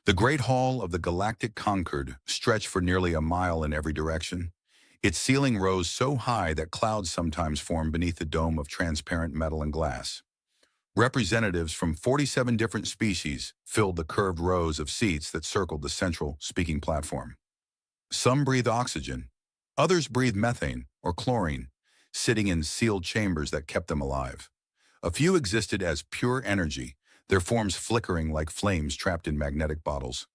The Great Hall of the Galactic Concord stretched for nearly a mile in every direction. Its ceiling rose so high that clouds sometimes formed beneath the dome of transparent metal and glass. Representatives from 47 different species filled the curved rows of seats that circled the central speaking platform. Some breathed oxygen, others breathed methane or chlorine, sitting in sealed chambers that kept them alive. A few existed as pure energy, their forms flickering like flames trapped in magnetic bottles.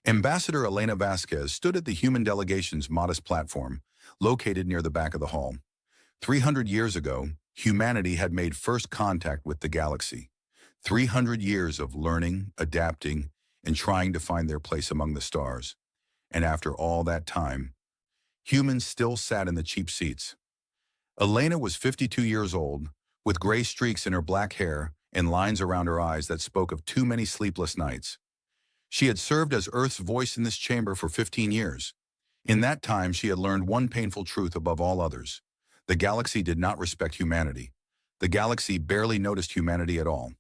Ambassador Elena Vasquez stood at the human delegation's modest platform, located near the back of the hall. 300 years ago, humanity had made first contact with the galaxy. 300 years of learning, adapting, and trying to find their place among the stars. And after all that time, humans still sat in the cheap seats. Elena was 52 years old, with gray streaks in her black hair and lines around her eyes that spoke of too many sleepless nights. She had served as Earth's voice in this chamber for 15 years. In that time, she had learned one painful truth above all others. The galaxy did not respect humanity. The galaxy barely noticed humanity at all.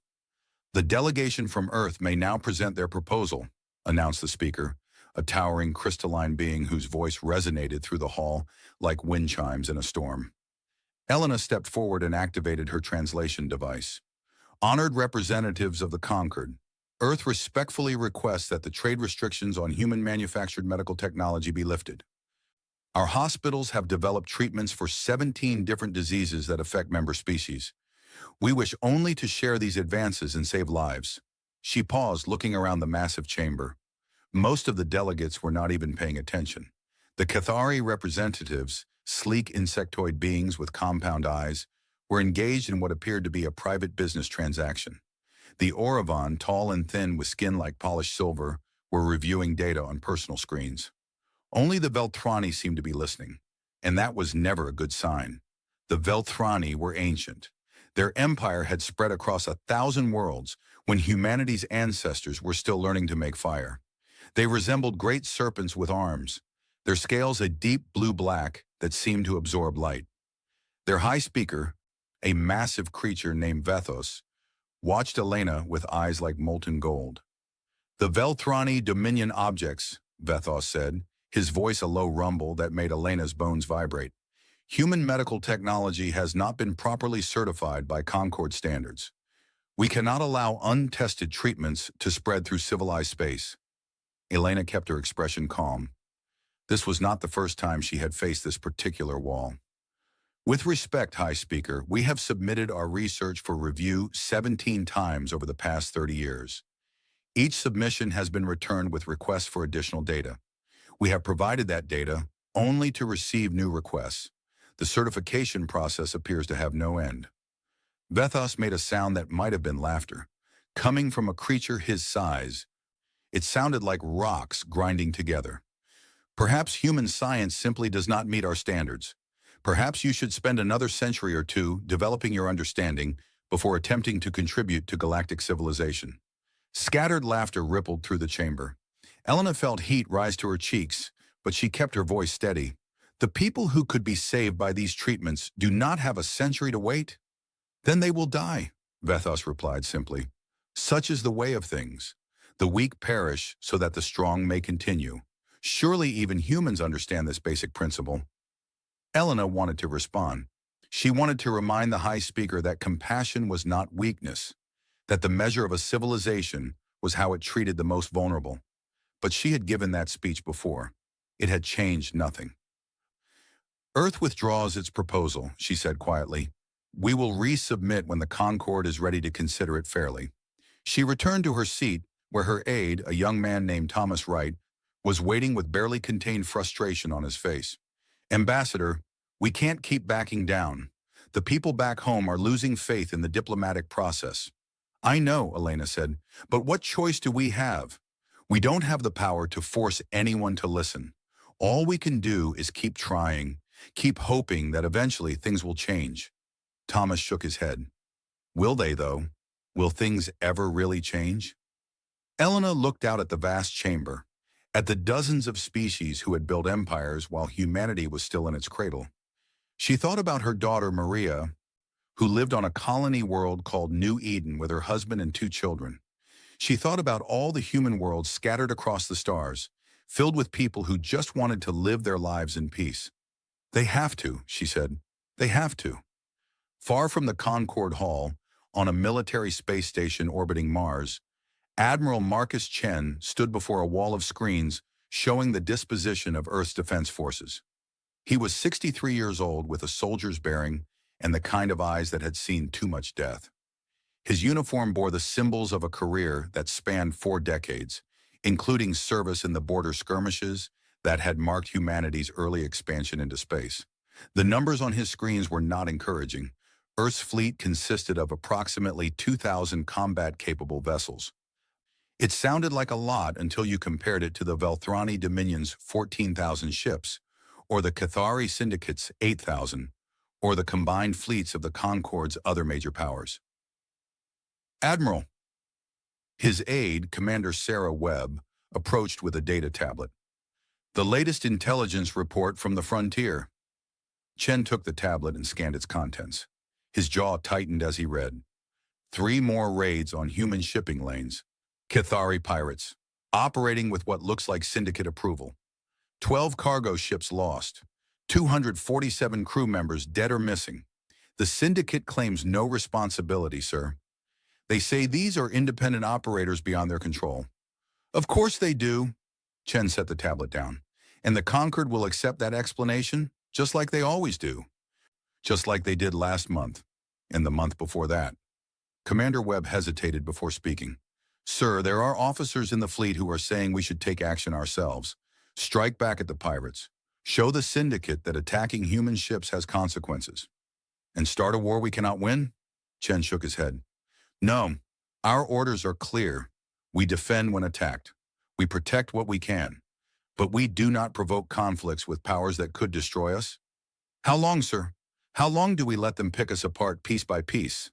The delegation from Earth may now present their proposal, announced the speaker, a towering crystalline being whose voice resonated through the hall like wind chimes in a storm. Elena stepped forward and activated her translation device. Honored representatives of the Concord, Earth respectfully requests that the trade restrictions on human-manufactured medical technology be lifted. Our hospitals have developed treatments for 17 different diseases that affect member species. We wish only to share these advances and save lives. She paused, looking around the massive chamber. Most of the delegates were not even paying attention. The Cathari representatives, sleek insectoid beings with compound eyes, were engaged in what appeared to be a private business transaction. The Oravan, tall and thin with skin like polished silver, were reviewing data on personal screens. Only the Velthrani seemed to be listening, and that was never a good sign. The Velthrani were ancient. Their empire had spread across 1,000 worlds when humanity's ancestors were still learning to make fire. They resembled great serpents with arms, their scales a deep blue-black that seemed to absorb light. Their high speaker, a massive creature named Vethos, watched Elena with eyes like molten gold. "The Velthrani Dominion objects," Vethos said, his voice a low rumble that made Elena's bones vibrate. "Human medical technology has not been properly certified by Concord standards. We cannot allow untested treatments to spread through civilized space." Elena kept her expression calm. This was not the first time she had faced this particular wall. "With respect, High Speaker, we have submitted our research for review 17 times over the past 30 years. Each submission has been returned with requests for additional data. We have provided that data only to receive new requests. The certification process appears to have no end." Vethos made a sound that might have been laughter. Coming from a creature his size, it sounded like rocks grinding together. "Perhaps human science simply does not meet our standards. Perhaps you should spend another century or two developing your understanding before attempting to contribute to galactic civilization." Scattered laughter rippled through the chamber. Elena felt heat rise to her cheeks, but she kept her voice steady. "The people who could be saved by these treatments do not have a century to wait? Then they will die," Vethos replied simply. "Such is the way of things. The weak perish so that the strong may continue. Surely even humans understand this basic principle." Elena wanted to respond. She wanted to remind the High Speaker that compassion was not weakness, that the measure of a civilization was how it treated the most vulnerable. But she had given that speech before. It had changed nothing. "Earth withdraws its proposal," she said quietly. "We will resubmit when the Concord is ready to consider it fairly." She returned to her seat, where her aide, a young man named Thomas Wright, was waiting with barely contained frustration on his face. "Ambassador, we can't keep backing down. The people back home are losing faith in the diplomatic process." "I know," Elena said, "but what choice do we have? We don't have the power to force anyone to listen. All we can do is keep trying, keep hoping that eventually things will change." Thomas shook his head. "Will they, though? Will things ever really change?" Elena looked out at the vast chamber, at the dozens of species who had built empires while humanity was still in its cradle. She thought about her daughter Maria, who lived on a colony world called New Eden with her husband and 2 children. She thought about all the human worlds scattered across the stars, filled with people who just wanted to live their lives in peace. They have to, she said. They have to. Far from the Concorde Hall, on a military space station orbiting Mars, Admiral Marcus Chen stood before a wall of screens showing the disposition of Earth's defense forces. He was 63 years old with a soldier's bearing and the kind of eyes that had seen too much death. His uniform bore the symbols of a career that spanned 4 decades, including service in the border skirmishes that had marked humanity's early expansion into space. The numbers on his screens were not encouraging. Earth's fleet consisted of approximately 2,000 combat-capable vessels. It sounded like a lot until you compared it to the Velthrani Dominion's 14,000 ships, or the Cathari Syndicate's 8,000, or the combined fleets of the Concorde's other major powers. Admiral. His aide, Commander Sarah Webb, approached with a data tablet. The latest intelligence report from the frontier. Chen took the tablet and scanned its contents. His jaw tightened as he read. 3 more raids on human shipping lanes. Cathari pirates, operating with what looks like syndicate approval. 12 cargo ships lost. 247 crew members dead or missing. The syndicate claims no responsibility, sir. They say these are independent operators beyond their control. Of course they do. Chen set the tablet down. And the Concorde will accept that explanation, just like they always do. Just like they did last month, and the month before that. Commander Webb hesitated before speaking. Sir, there are officers in the fleet who are saying we should take action ourselves. Strike back at the pirates. Show the syndicate that attacking human ships has consequences. And start a war we cannot win? Chen shook his head. No, our orders are clear. We defend when attacked. We protect what we can. But we do not provoke conflicts with powers that could destroy us. How long, sir? How long do we let them pick us apart piece by piece?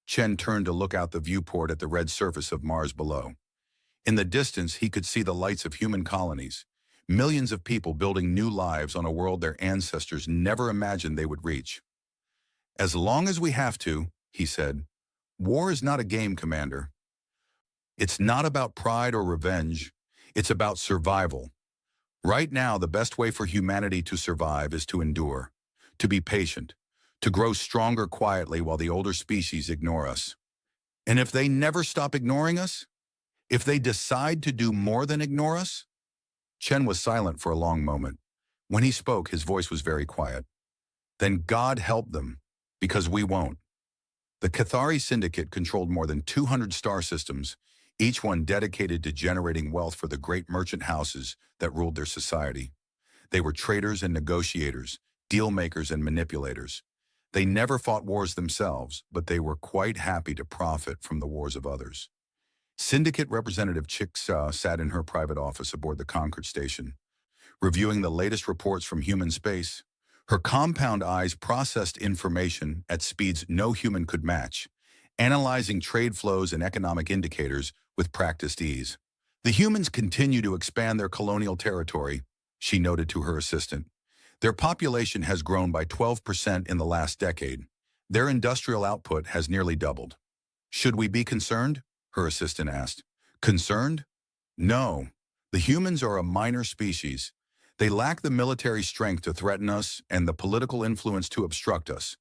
Chen turned to look out the viewport at the red surface of Mars below. In the distance, he could see the lights of human colonies, millions of people building new lives on a world their ancestors never imagined they would reach. As long as we have to, he said. War is not a game, Commander. It's not about pride or revenge. It's about survival. Right now, the best way for humanity to survive is to endure, to be patient, to grow stronger quietly while the older species ignore us. And if they never stop ignoring us, if they decide to do more than ignore us? Chen was silent for a long moment. When he spoke, his voice was very quiet. Then God help them, because we won't. The Cathari Syndicate controlled more than 200 star systems, each one dedicated to generating wealth for the great merchant houses that ruled their society. They were traders and negotiators, deal makers and manipulators. They never fought wars themselves, but they were quite happy to profit from the wars of others. Syndicate Representative Chick-Sa sat in her private office aboard the Concorde station, reviewing the latest reports from human space. Her compound eyes processed information at speeds no human could match, analyzing trade flows and economic indicators with practiced ease. The humans continue to expand their colonial territory, she noted to her assistant. Their population has grown by 12% in the last decade. Their industrial output has nearly doubled. Should we be concerned? Her assistant asked. Concerned? No. The humans are a minor species. They lack the military strength to threaten us and the political influence to obstruct us.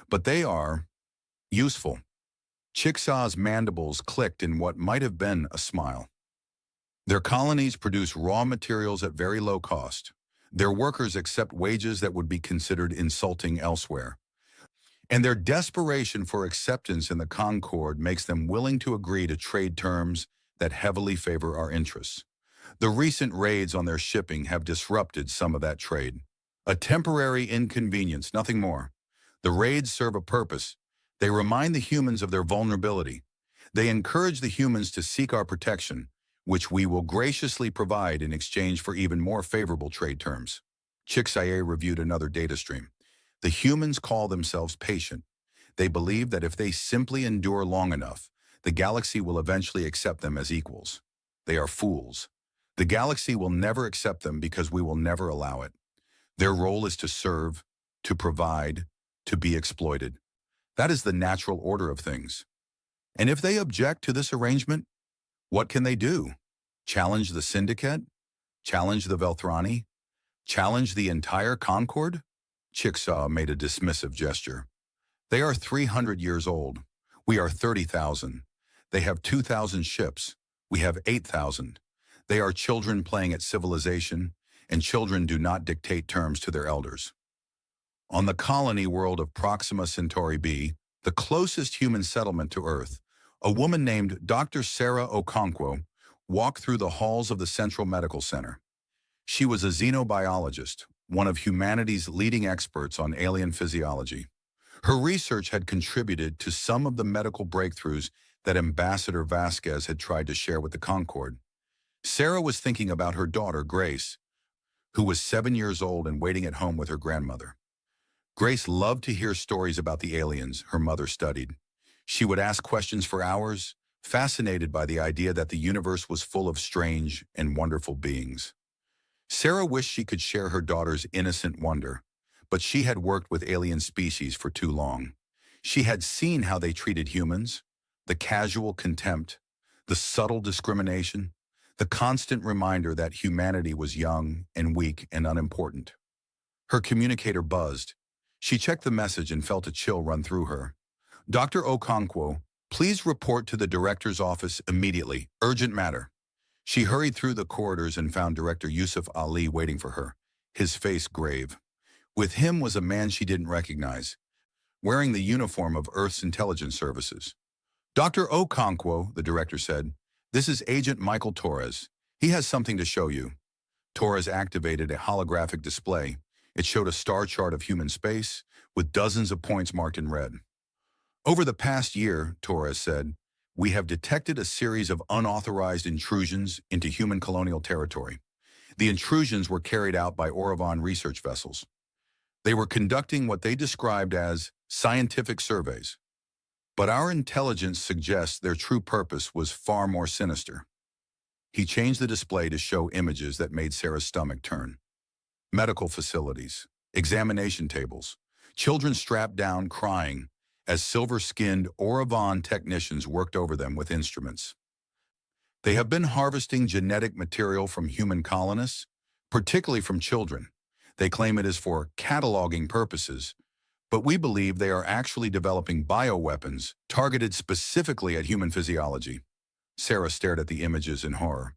But they are useful. Chick-Sa's mandibles clicked in what might have been a smile. Their colonies produce raw materials at very low cost. Their workers accept wages that would be considered insulting elsewhere. And their desperation for acceptance in the Concorde makes them willing to agree to trade terms that heavily favor our interests. The recent raids on their shipping have disrupted some of that trade. A temporary inconvenience, nothing more. The raids serve a purpose. They remind the humans of their vulnerability. They encourage the humans to seek our protection, which we will graciously provide in exchange for even more favorable trade terms. Chick-Sa reviewed another data stream. The humans call themselves patient. They believe that if they simply endure long enough, the galaxy will eventually accept them as equals. They are fools. The galaxy will never accept them because we will never allow it. Their role is to serve, to provide, to be exploited. That is the natural order of things. And if they object to this arrangement, What can they do? Challenge the Syndicate? Challenge the Velthrani? Challenge the entire Concord? Chickasaw made a dismissive gesture. They are 300 years old. We are 30,000. They have 2,000 ships. We have 8,000. They are children playing at civilization, and children do not dictate terms to their elders. On the colony world of Proxima Centauri b, the closest human settlement to Earth, a woman named Dr. Sarah Okonkwo walked through the halls of the Central Medical Center. She was a xenobiologist, one of humanity's leading experts on alien physiology. Her research had contributed to some of the medical breakthroughs that Ambassador Vasquez had tried to share with the Concorde. Sarah was thinking about her daughter, Grace, who was 7 years old and waiting at home with her grandmother. Grace loved to hear stories about the aliens her mother studied. She would ask questions for hours, fascinated by the idea that the universe was full of strange and wonderful beings. Sarah wished she could share her daughter's innocent wonder, but she had worked with alien species for too long. She had seen how they treated humans, the casual contempt, the subtle discrimination, the constant reminder that humanity was young and weak and unimportant. Her communicator buzzed. She checked the message and felt a chill run through her. Dr. Okonkwo, please report to the director's office immediately. Urgent matter. She hurried through the corridors and found Director Yusuf Ali waiting for her, his face grave. With him was a man she didn't recognize, wearing the uniform of Earth's intelligence services. Dr. Okonkwo, the director said, this is Agent Michael Torres. He has something to show you. Torres activated a holographic display. It showed a star chart of human space, with dozens of points marked in red. Over the past year, Torres said, we have detected a series of unauthorized intrusions into human colonial territory. The intrusions were carried out by Oravan research vessels. They were conducting what they described as scientific surveys. But our intelligence suggests their true purpose was far more sinister. He changed the display to show images that made Sarah's stomach turn. Medical facilities, examination tables, children strapped down crying as silver-skinned Oravan technicians worked over them with instruments. They have been harvesting genetic material from human colonists, particularly from children. They claim it is for cataloging purposes, but we believe they are actually developing bioweapons targeted specifically at human physiology. Sarah stared at the images in horror.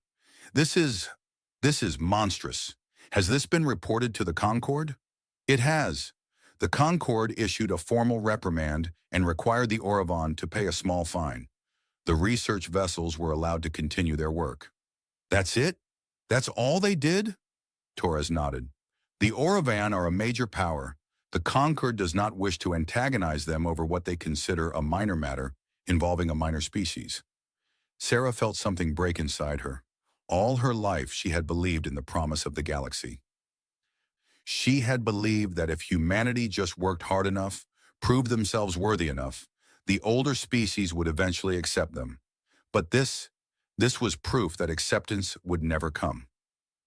This is monstrous. Has this been reported to the Concorde? It has. The Concorde issued a formal reprimand and required the Oravan to pay a small fine. The research vessels were allowed to continue their work. That's it? That's all they did? Torres nodded. The Oravan are a major power. The Concorde does not wish to antagonize them over what they consider a minor matter involving a minor species. Sarah felt something break inside her. All her life she had believed in the promise of the galaxy. She had believed that if humanity just worked hard enough, proved themselves worthy enough, the older species would eventually accept them. But this was proof that acceptance would never come.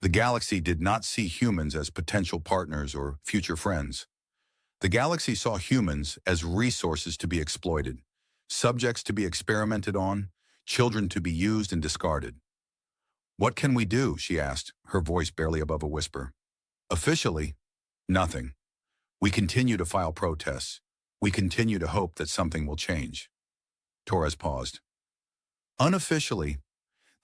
The galaxy did not see humans as potential partners or future friends. The galaxy saw humans as resources to be exploited, subjects to be experimented on, children to be used and discarded. What can we do? She asked, her voice barely above a whisper. Officially, nothing. We continue to file protests. We continue to hope that something will change. Torres paused. Unofficially,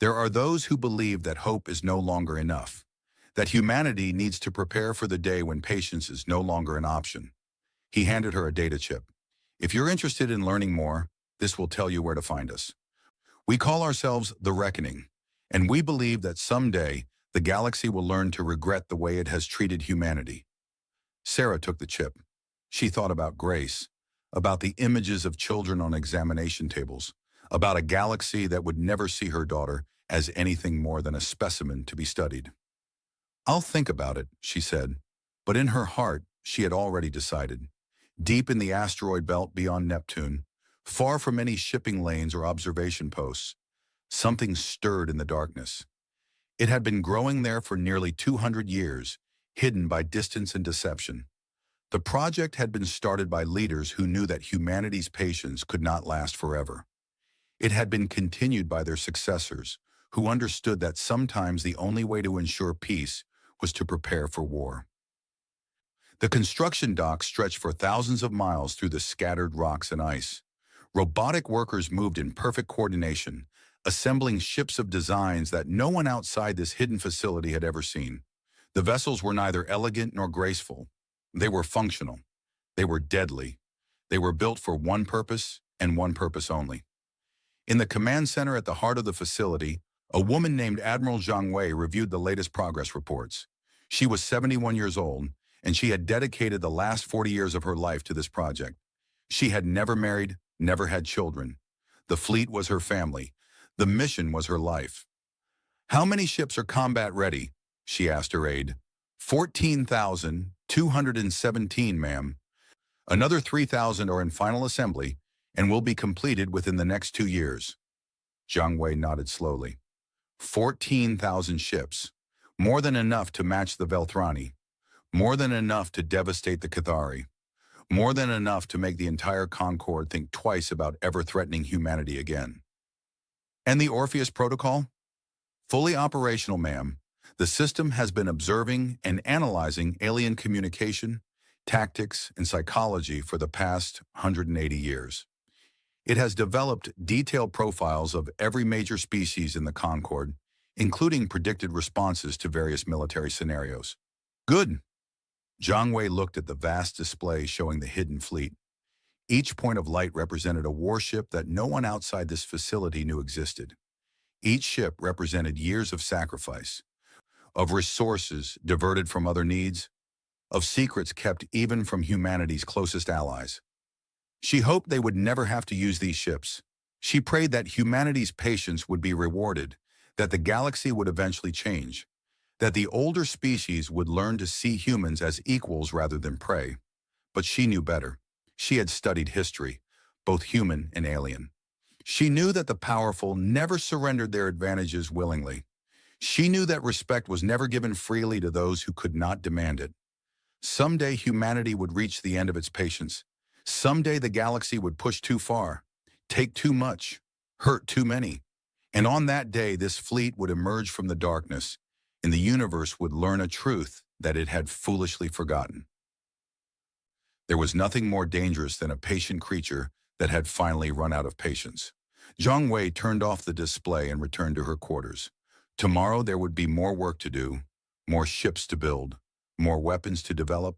there are those who believe that hope is no longer enough, that humanity needs to prepare for the day when patience is no longer an option. He handed her a data chip. If you're interested in learning more, this will tell you where to find us. We call ourselves The Reckoning, and we believe that someday the galaxy will learn to regret the way it has treated humanity. Sarah took the chip. She thought about Grace, about the images of children on examination tables, about a galaxy that would never see her daughter as anything more than a specimen to be studied. I'll think about it, she said, but in her heart, she had already decided. Deep in the asteroid belt beyond Neptune, far from any shipping lanes or observation posts, something stirred in the darkness. It had been growing there for nearly 200 years, hidden by distance and deception. The project had been started by leaders who knew that humanity's patience could not last forever. It had been continued by their successors, who understood that sometimes the only way to ensure peace was to prepare for war. The construction docks stretched for thousands of miles through the scattered rocks and ice. Robotic workers moved in perfect coordination, assembling ships of designs that no one outside this hidden facility had ever seen. The vessels were neither elegant nor graceful. They were functional. They were deadly. They were built for one purpose and one purpose only. In the command center at the heart of the facility, a woman named Admiral Zhang Wei reviewed the latest progress reports. She was 71 years old, and she had dedicated the last 40 years of her life to this project. She had never married, never had children. The fleet was her family. The mission was her life. "How many ships are combat ready?" she asked her aide. 14,217, ma'am. Another 3,000 are in final assembly and will be completed within the next 2 years. Zhang Wei nodded slowly. 14,000 ships. More than enough to match the Velthrani. More than enough to devastate the Cathari. More than enough to make the entire Concord think twice about ever threatening humanity again. And the Orpheus Protocol? Fully operational, ma'am. The system has been observing and analyzing alien communication, tactics, and psychology for the past 180 years. It has developed detailed profiles of every major species in the Concord, including predicted responses to various military scenarios. Good. Zhang Wei looked at the vast display showing the hidden fleet. Each point of light represented a warship that no one outside this facility knew existed. Each ship represented years of sacrifice, of resources diverted from other needs, of secrets kept even from humanity's closest allies. She hoped they would never have to use these ships. She prayed that humanity's patience would be rewarded, that the galaxy would eventually change, that the older species would learn to see humans as equals rather than prey. But she knew better. She had studied history, both human and alien. She knew that the powerful never surrendered their advantages willingly. She knew that respect was never given freely to those who could not demand it. Someday humanity would reach the end of its patience. Someday the galaxy would push too far, take too much, hurt too many. And on that day, this fleet would emerge from the darkness, and the universe would learn a truth that it had foolishly forgotten. There was nothing more dangerous than a patient creature that had finally run out of patience. Zhang Wei turned off the display and returned to her quarters. Tomorrow there would be more work to do, more ships to build, more weapons to develop,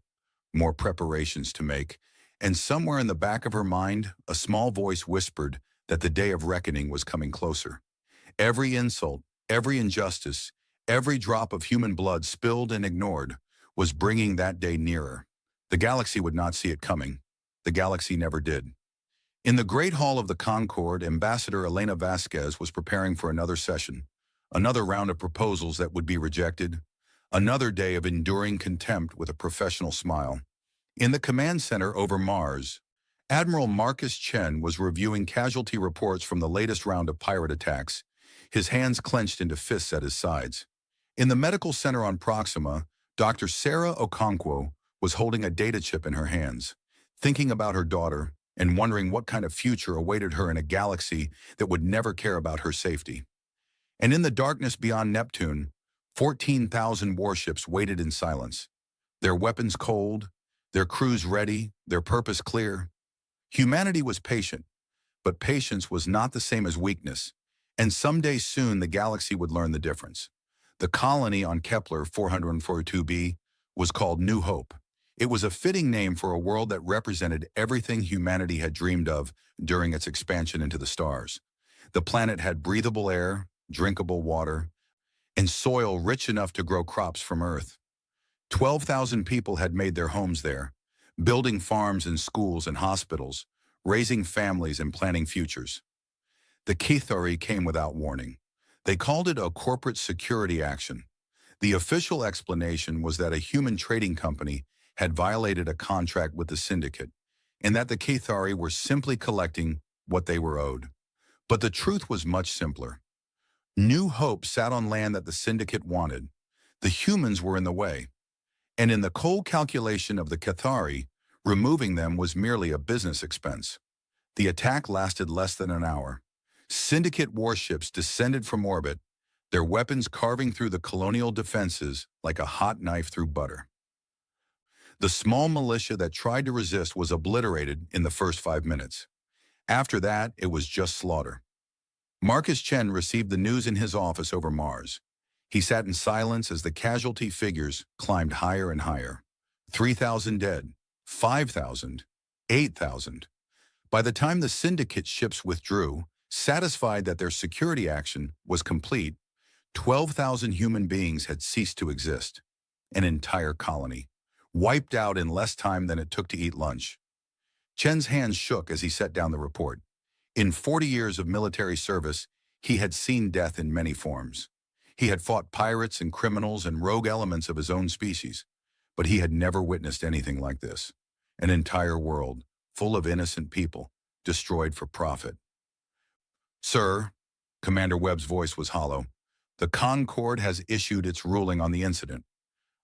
more preparations to make, and somewhere in the back of her mind, a small voice whispered that the day of reckoning was coming closer. Every insult, every injustice, every drop of human blood spilled and ignored was bringing that day nearer. The galaxy would not see it coming. The galaxy never did. In the Great Hall of the Concord, Ambassador Elena Vasquez was preparing for another session, another round of proposals that would be rejected, another day of enduring contempt with a professional smile. In the command center over Mars, Admiral Marcus Chen was reviewing casualty reports from the latest round of pirate attacks, his hands clenched into fists at his sides. In the medical center on Proxima, Dr. Sarah Okonkwo was holding a data chip in her hands, thinking about her daughter and wondering what kind of future awaited her in a galaxy that would never care about her safety. And in the darkness beyond Neptune, 14,000 warships waited in silence, their weapons cold, their crews ready, their purpose clear. Humanity was patient, but patience was not the same as weakness, and someday soon the galaxy would learn the difference. The colony on Kepler 442b was called New Hope. It was a fitting name for a world that represented everything humanity had dreamed of during its expansion into the stars. The planet had breathable air, drinkable water, and soil rich enough to grow crops from Earth. 12,000 people had made their homes there, building farms and schools and hospitals, raising families and planning futures. The Cathari came without warning. They called it a corporate security action. The official explanation was that a human trading company had violated a contract with the syndicate, and that the Cathari were simply collecting what they were owed. But the truth was much simpler. New Hope sat on land that the syndicate wanted. The humans were in the way. And in the cold calculation of the Cathari, removing them was merely a business expense. The attack lasted less than an hour. Syndicate warships descended from orbit, their weapons carving through the colonial defenses like a hot knife through butter. The small militia that tried to resist was obliterated in the first 5 minutes. After that, it was just slaughter. Marcus Chen received the news in his office over Mars. He sat in silence as the casualty figures climbed higher and higher. 3,000 dead, 5,000, 8,000. By the time the syndicate ships withdrew, satisfied that their security action was complete, 12,000 human beings had ceased to exist. An entire colony, wiped out in less time than it took to eat lunch. Chen's hands shook as he set down the report. In 40 years of military service, he had seen death in many forms. He had fought pirates and criminals and rogue elements of his own species, but he had never witnessed anything like this. An entire world, full of innocent people, destroyed for profit. "Sir," Commander Webb's voice was hollow, "the Concorde has issued its ruling on the incident."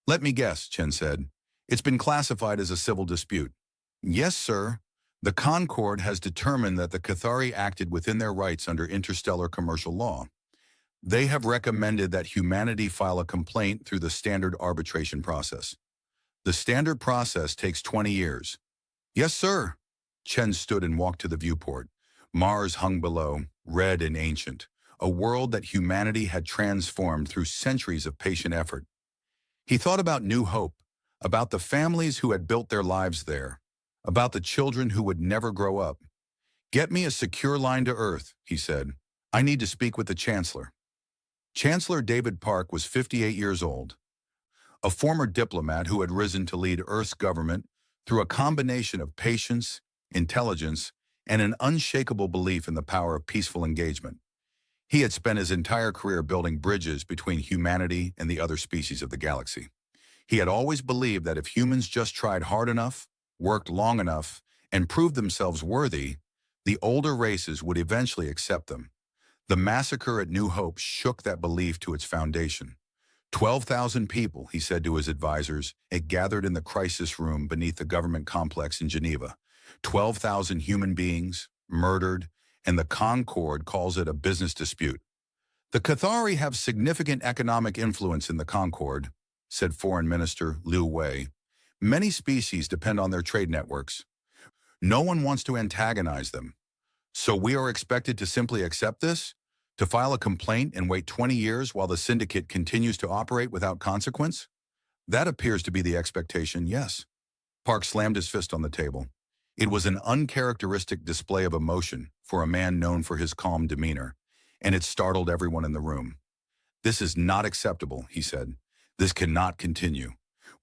"Let me guess," Chen said. "It's been classified as a civil dispute." "Yes, sir. The Concorde has determined that the Cathari acted within their rights under interstellar commercial law. They have recommended that humanity file a complaint through the standard arbitration process. The standard process takes 20 years. "Yes, sir." Chen stood and walked to the viewport. Mars hung below, red and ancient, a world that humanity had transformed through centuries of patient effort. He thought about New Hope, about the families who had built their lives there, about the children who would never grow up. "Get me a secure line to Earth," he said. "I need to speak with the Chancellor." Chancellor David Park was 58 years old, a former diplomat who had risen to lead Earth's government through a combination of patience, intelligence, and an unshakable belief in the power of peaceful engagement. He had spent his entire career building bridges between humanity and the other species of the galaxy. He had always believed that if humans just tried hard enough, worked long enough, and proved themselves worthy, the older races would eventually accept them. The massacre at New Hope shook that belief to its foundation. 12,000 people, he said to his advisors, had gathered in the crisis room beneath the government complex in Geneva. 12,000 human beings, murdered, and the Concorde calls it a business dispute. "The Cathari have significant economic influence in the Concorde," said Foreign Minister Liu Wei. "Many species depend on their trade networks. No one wants to antagonize them. So we are expected to simply accept this? To file a complaint and wait 20 years while the syndicate continues to operate without consequence? That appears to be the expectation, yes." Park slammed his fist on the table. It was an uncharacteristic display of emotion for a man known for his calm demeanor, and it startled everyone in the room. "This is not acceptable," he said. "This cannot continue.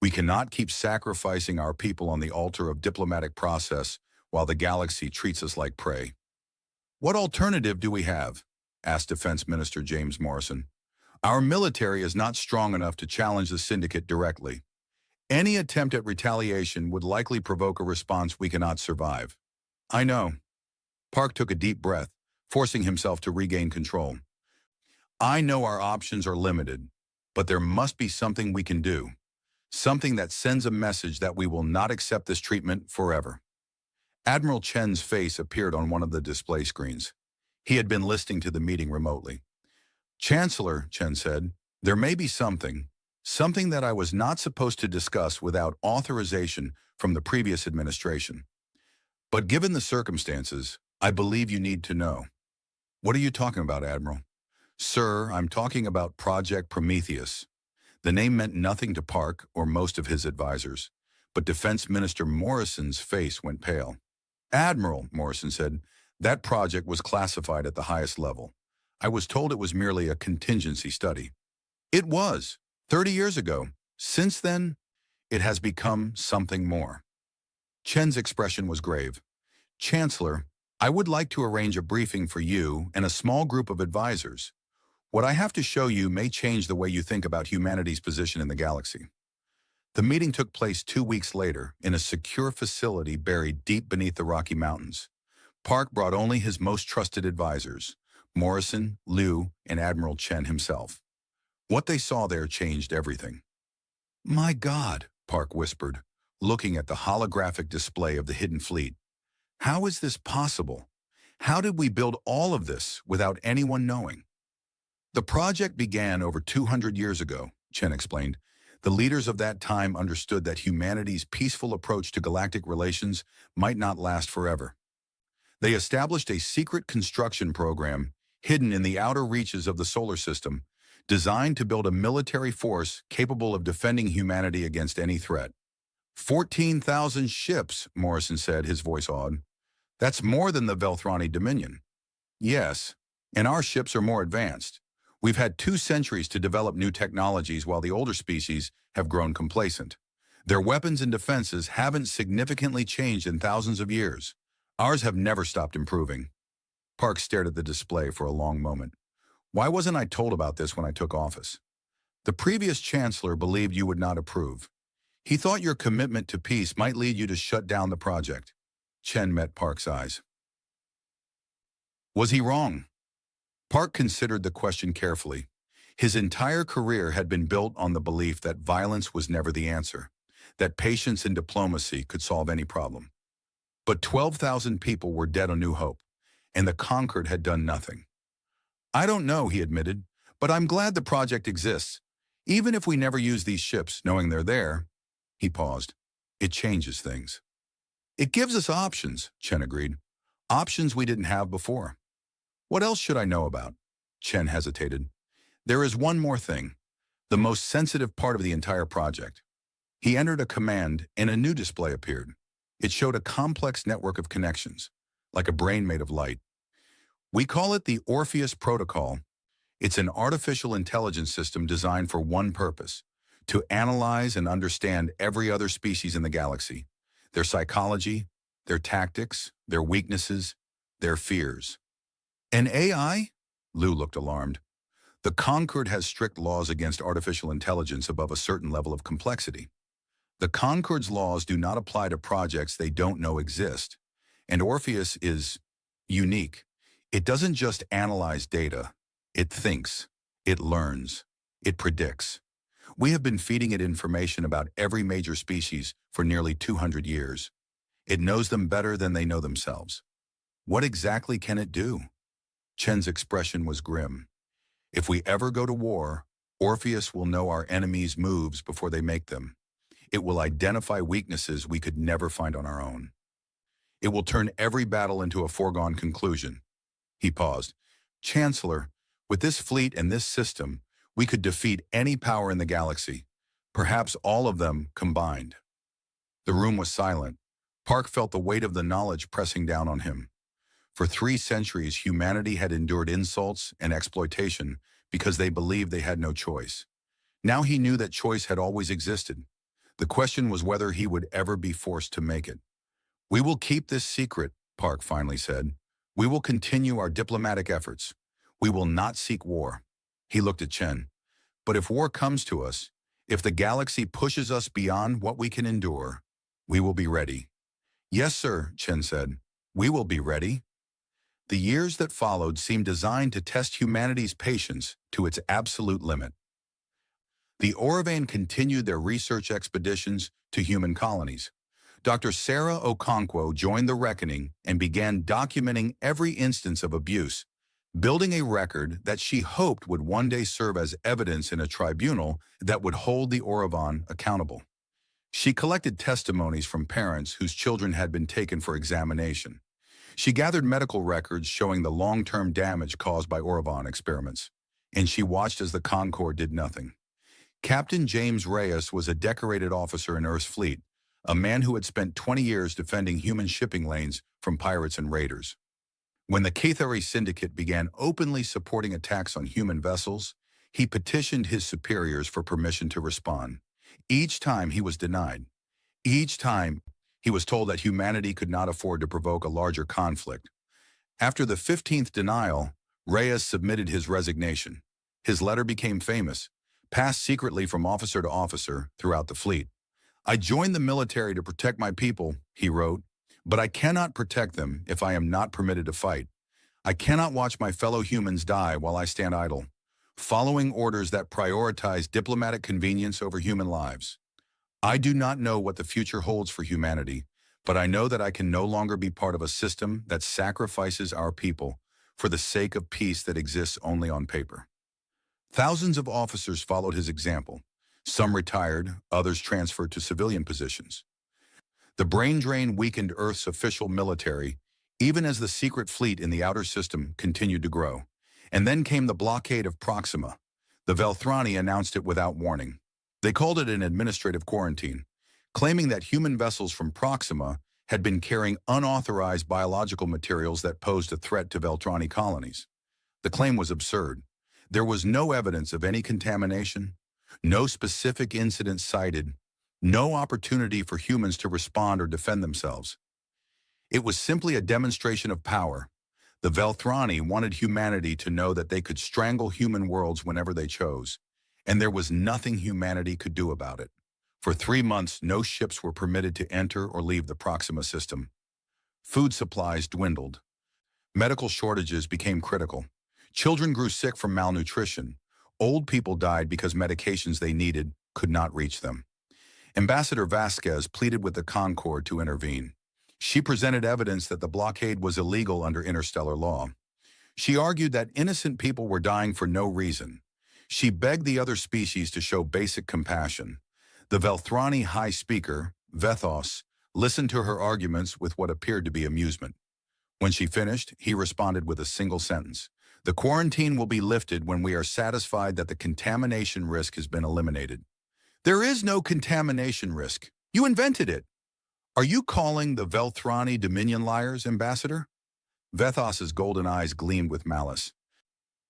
We cannot keep sacrificing our people on the altar of diplomatic process while the galaxy treats us like prey." "What alternative do we have?" asked Defense Minister James Morrison. "Our military is not strong enough to challenge the syndicate directly. Any attempt at retaliation would likely provoke a response we cannot survive." "I know." Park took a deep breath, forcing himself to regain control. "I know our options are limited, but there must be something we can do. Something that sends a message that we will not accept this treatment forever." Admiral Chen's face appeared on one of the display screens. He had been listening to the meeting remotely. "Chancellor," Chen said, "there may be something that I was not supposed to discuss without authorization from the previous administration. But given the circumstances, I believe you need to know." "What are you talking about, Admiral?" "Sir, I'm talking about Project Prometheus." The name meant nothing to Park or most of his advisors, but Defense Minister Morrison's face went pale. "Admiral," Morrison said, "that project was classified at the highest level. I was told it was merely a contingency study." "It was, 30 years ago. Since then, it has become something more." Chen's expression was grave. "Chancellor, I would like to arrange a briefing for you and a small group of advisors. What I have to show you may change the way you think about humanity's position in the galaxy." The meeting took place 2 weeks later in a secure facility buried deep beneath the Rocky Mountains. Park brought only his most trusted advisors, Morrison, Liu, and Admiral Chen himself. What they saw there changed everything. "My God," Park whispered, looking at the holographic display of the hidden fleet. "How is this possible? How did we build all of this without anyone knowing? The project began over 200 years ago, Chen explained. The leaders of that time understood that humanity's peaceful approach to galactic relations might not last forever. They established a secret construction program hidden in the outer reaches of the solar system, designed to build a military force capable of defending humanity against any threat. 14,000 ships, Morrison said, his voice awed. That's more than the Velthrani Dominion. Yes, and our ships are more advanced. We've had 2 centuries to develop new technologies while the older species have grown complacent. Their weapons and defenses haven't significantly changed in thousands of years. Ours have never stopped improving. Park stared at the display for a long moment. Why wasn't I told about this when I took office? The previous chancellor believed you would not approve. He thought your commitment to peace might lead you to shut down the project. Chen met Park's eyes. Was he wrong? Park considered the question carefully. His entire career had been built on the belief that violence was never the answer, that patience and diplomacy could solve any problem. But 12,000 people were dead on New Hope, and the Concord had done nothing. I don't know, he admitted, but I'm glad the project exists. Even if we never use these ships, knowing they're there, he paused. It changes things. It gives us options, Chen agreed. Options we didn't have before. What else should I know about? Chen hesitated. There is one more thing, the most sensitive part of the entire project. He entered a command and a new display appeared. It showed a complex network of connections, like a brain made of light. We call it the Orpheus Protocol. It's an artificial intelligence system designed for one purpose, to analyze and understand every other species in the galaxy, their psychology, their tactics, their weaknesses, their fears. An AI? Liu looked alarmed. The Concord has strict laws against artificial intelligence above a certain level of complexity. The Concord's laws do not apply to projects they don't know exist, and Orpheus is unique. It doesn't just analyze data. It thinks, it learns, it predicts. We have been feeding it information about every major species for nearly 200 years. It knows them better than they know themselves. What exactly can it do? Chen's expression was grim. If we ever go to war, Orpheus will know our enemies' moves before they make them. It will identify weaknesses we could never find on our own. It will turn every battle into a foregone conclusion. He paused. Chancellor, with this fleet and this system, we could defeat any power in the galaxy, perhaps all of them combined. The room was silent. Park felt the weight of the knowledge pressing down on him. For 3 centuries, humanity had endured insults and exploitation because they believed they had no choice. Now he knew that choice had always existed. The question was whether he would ever be forced to make it. We will keep this secret, Park finally said. We will continue our diplomatic efforts. We will not seek war. He looked at Chen. But if war comes to us, if the galaxy pushes us beyond what we can endure, we will be ready. Yes, sir, Chen said. We will be ready. The years that followed seemed designed to test humanity's patience to its absolute limit. The Orovane continued their research expeditions to human colonies. Dr. Sarah Okonkwo joined the reckoning and began documenting every instance of abuse, building a record that she hoped would one day serve as evidence in a tribunal that would hold the Orovane accountable. She collected testimonies from parents whose children had been taken for examination. She gathered medical records showing the long-term damage caused by Orovane experiments, and she watched as the Concord did nothing. Captain James Reyes was a decorated officer in Earth's fleet, a man who had spent 20 years defending human shipping lanes from pirates and raiders. When the Cathari Syndicate began openly supporting attacks on human vessels, he petitioned his superiors for permission to respond. Each time he was denied. Each time he was told that humanity could not afford to provoke a larger conflict. After the 15th denial, Reyes submitted his resignation. His letter became famous, passed secretly from officer to officer throughout the fleet. I joined the military to protect my people, he wrote, but I cannot protect them if I am not permitted to fight. I cannot watch my fellow humans die while I stand idle, following orders that prioritize diplomatic convenience over human lives. I do not know what the future holds for humanity, but I know that I can no longer be part of a system that sacrifices our people for the sake of peace that exists only on paper. Thousands of officers followed his example. Some retired, others transferred to civilian positions. The brain drain weakened Earth's official military, even as the secret fleet in the outer system continued to grow. And then came the blockade of Proxima. The Velthrani announced it without warning. They called it an administrative quarantine, claiming that human vessels from Proxima had been carrying unauthorized biological materials that posed a threat to Veltrani colonies. The claim was absurd. There was no evidence of any contamination, no specific incident cited, no opportunity for humans to respond or defend themselves. It was simply a demonstration of power. The Velthrani wanted humanity to know that they could strangle human worlds whenever they chose, and there was nothing humanity could do about it. For 3 months, no ships were permitted to enter or leave the Proxima system. Food supplies dwindled. Medical shortages became critical. Children grew sick from malnutrition. Old people died because medications they needed could not reach them. Ambassador Vasquez pleaded with the Concord to intervene. She presented evidence that the blockade was illegal under interstellar law. She argued that innocent people were dying for no reason. She begged the other species to show basic compassion. The Velthrani High Speaker, Vethos, listened to her arguments with what appeared to be amusement. When she finished, he responded with a single sentence. "The quarantine will be lifted when we are satisfied that the contamination risk has been eliminated." There is no contamination risk. You invented it. Are you calling the Velthrani Dominion liars, Ambassador? Vethos's golden eyes gleamed with malice.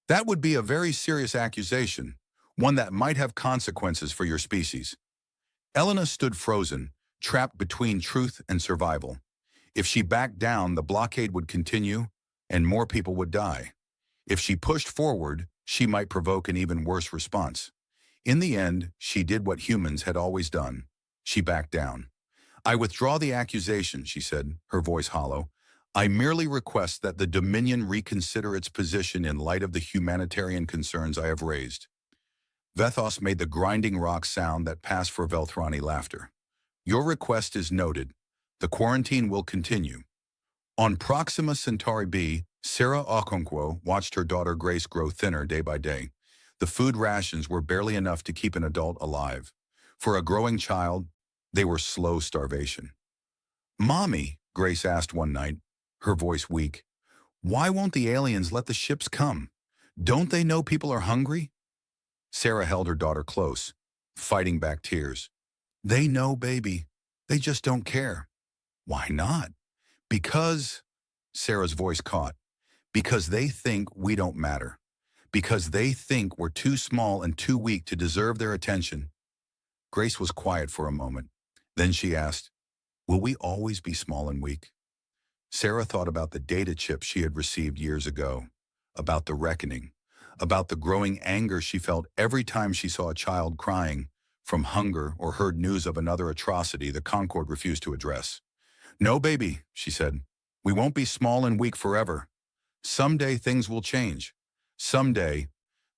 That would be a very serious accusation, one that might have consequences for your species. Elena stood frozen, trapped between truth and survival. If she backed down, the blockade would continue, and more people would die. If she pushed forward, she might provoke an even worse response. In the end, she did what humans had always done. She backed down. "I withdraw the accusation," she said, her voice hollow. "I merely request that the Dominion reconsider its position in light of the humanitarian concerns I have raised." Vethos made the grinding rock sound that passed for Velthrani laughter. "Your request is noted. The quarantine will continue." On Proxima Centauri B, Sarah Okonkwo watched her daughter Grace grow thinner day by day. The food rations were barely enough to keep an adult alive. For a growing child, they were slow starvation. "Mommy," Grace asked one night, her voice weak, "why won't the aliens let the ships come? Don't they know people are hungry?" Sarah held her daughter close, fighting back tears. "They know, baby. They just don't care." "Why not?" "Because," Sarah's voice caught, "because they think we don't matter. Because they think we're too small and too weak to deserve their attention." Grace was quiet for a moment. Then she asked, "Will we always be small and weak?" Sarah thought about the data chip she had received years ago, about the reckoning, about the growing anger she felt every time she saw a child crying from hunger or heard news of another atrocity the Concord refused to address. "No, baby," she said, "we won't be small and weak forever. Someday things will change. Someday,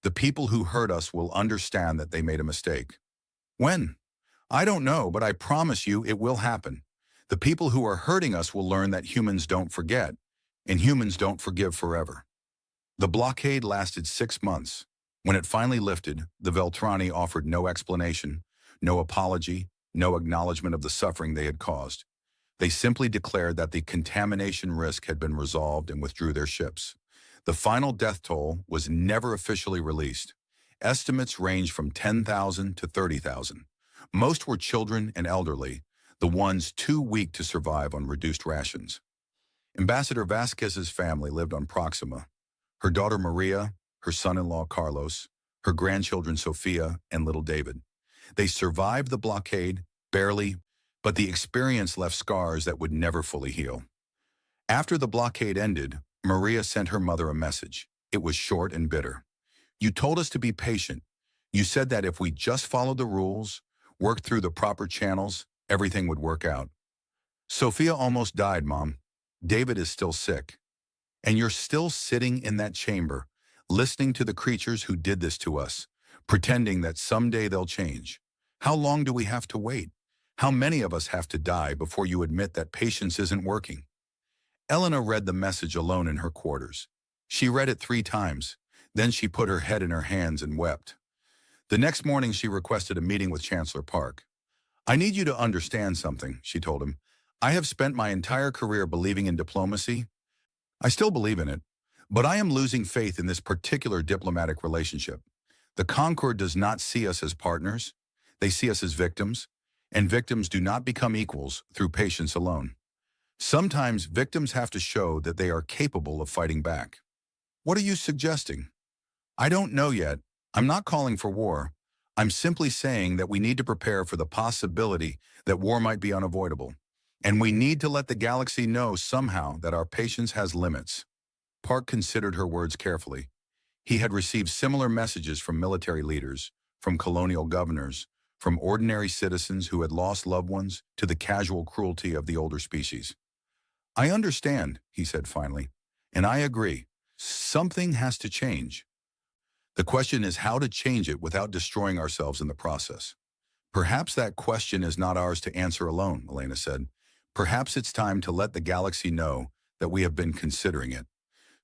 the people who hurt us will understand that they made a mistake." "When?" "I don't know, but I promise you it will happen. The people who are hurting us will learn that humans don't forget, and humans don't forgive forever." The blockade lasted 6 months. When it finally lifted, the Velthrani offered no explanation, no apology, no acknowledgement of the suffering they had caused. They simply declared that the contamination risk had been resolved and withdrew their ships. The final death toll was never officially released. Estimates range from 10,000 to 30,000. Most were children and elderly, the ones too weak to survive on reduced rations. Ambassador Vasquez's family lived on Proxima. Her daughter Maria, her son-in-law Carlos, her grandchildren Sophia and little David. They survived the blockade, barely, but the experience left scars that would never fully heal. After the blockade ended, Maria sent her mother a message. It was short and bitter. "You told us to be patient. You said that if we just followed the rules, worked through the proper channels, everything would work out. Sophia almost died, Mom. David is still sick. And you're still sitting in that chamber, listening to the creatures who did this to us, pretending that someday they'll change. How long do we have to wait? How many of us have to die before you admit that patience isn't working? Elena read the message alone in her quarters. She read it 3 times. Then she put her head in her hands and wept. The next morning, she requested a meeting with Chancellor Park. "I need you to understand something," she told him. "I have spent my entire career believing in diplomacy. I still believe in it, but I am losing faith in this particular diplomatic relationship. The Concord does not see us as partners. They see us as victims, and victims do not become equals through patience alone. Sometimes victims have to show that they are capable of fighting back." "What are you suggesting?" "I don't know yet. I'm not calling for war. I'm simply saying that we need to prepare for the possibility that war might be unavoidable. And we need to let the galaxy know somehow that our patience has limits." Park considered her words carefully. He had received similar messages from military leaders, from colonial governors, from ordinary citizens who had lost loved ones, to the casual cruelty of the older species. "I understand," he said finally, "and I agree. Something has to change. The question is how to change it without destroying ourselves in the process." "Perhaps that question is not ours to answer alone," Elena said. "Perhaps it's time to let the galaxy know that we have been considering it."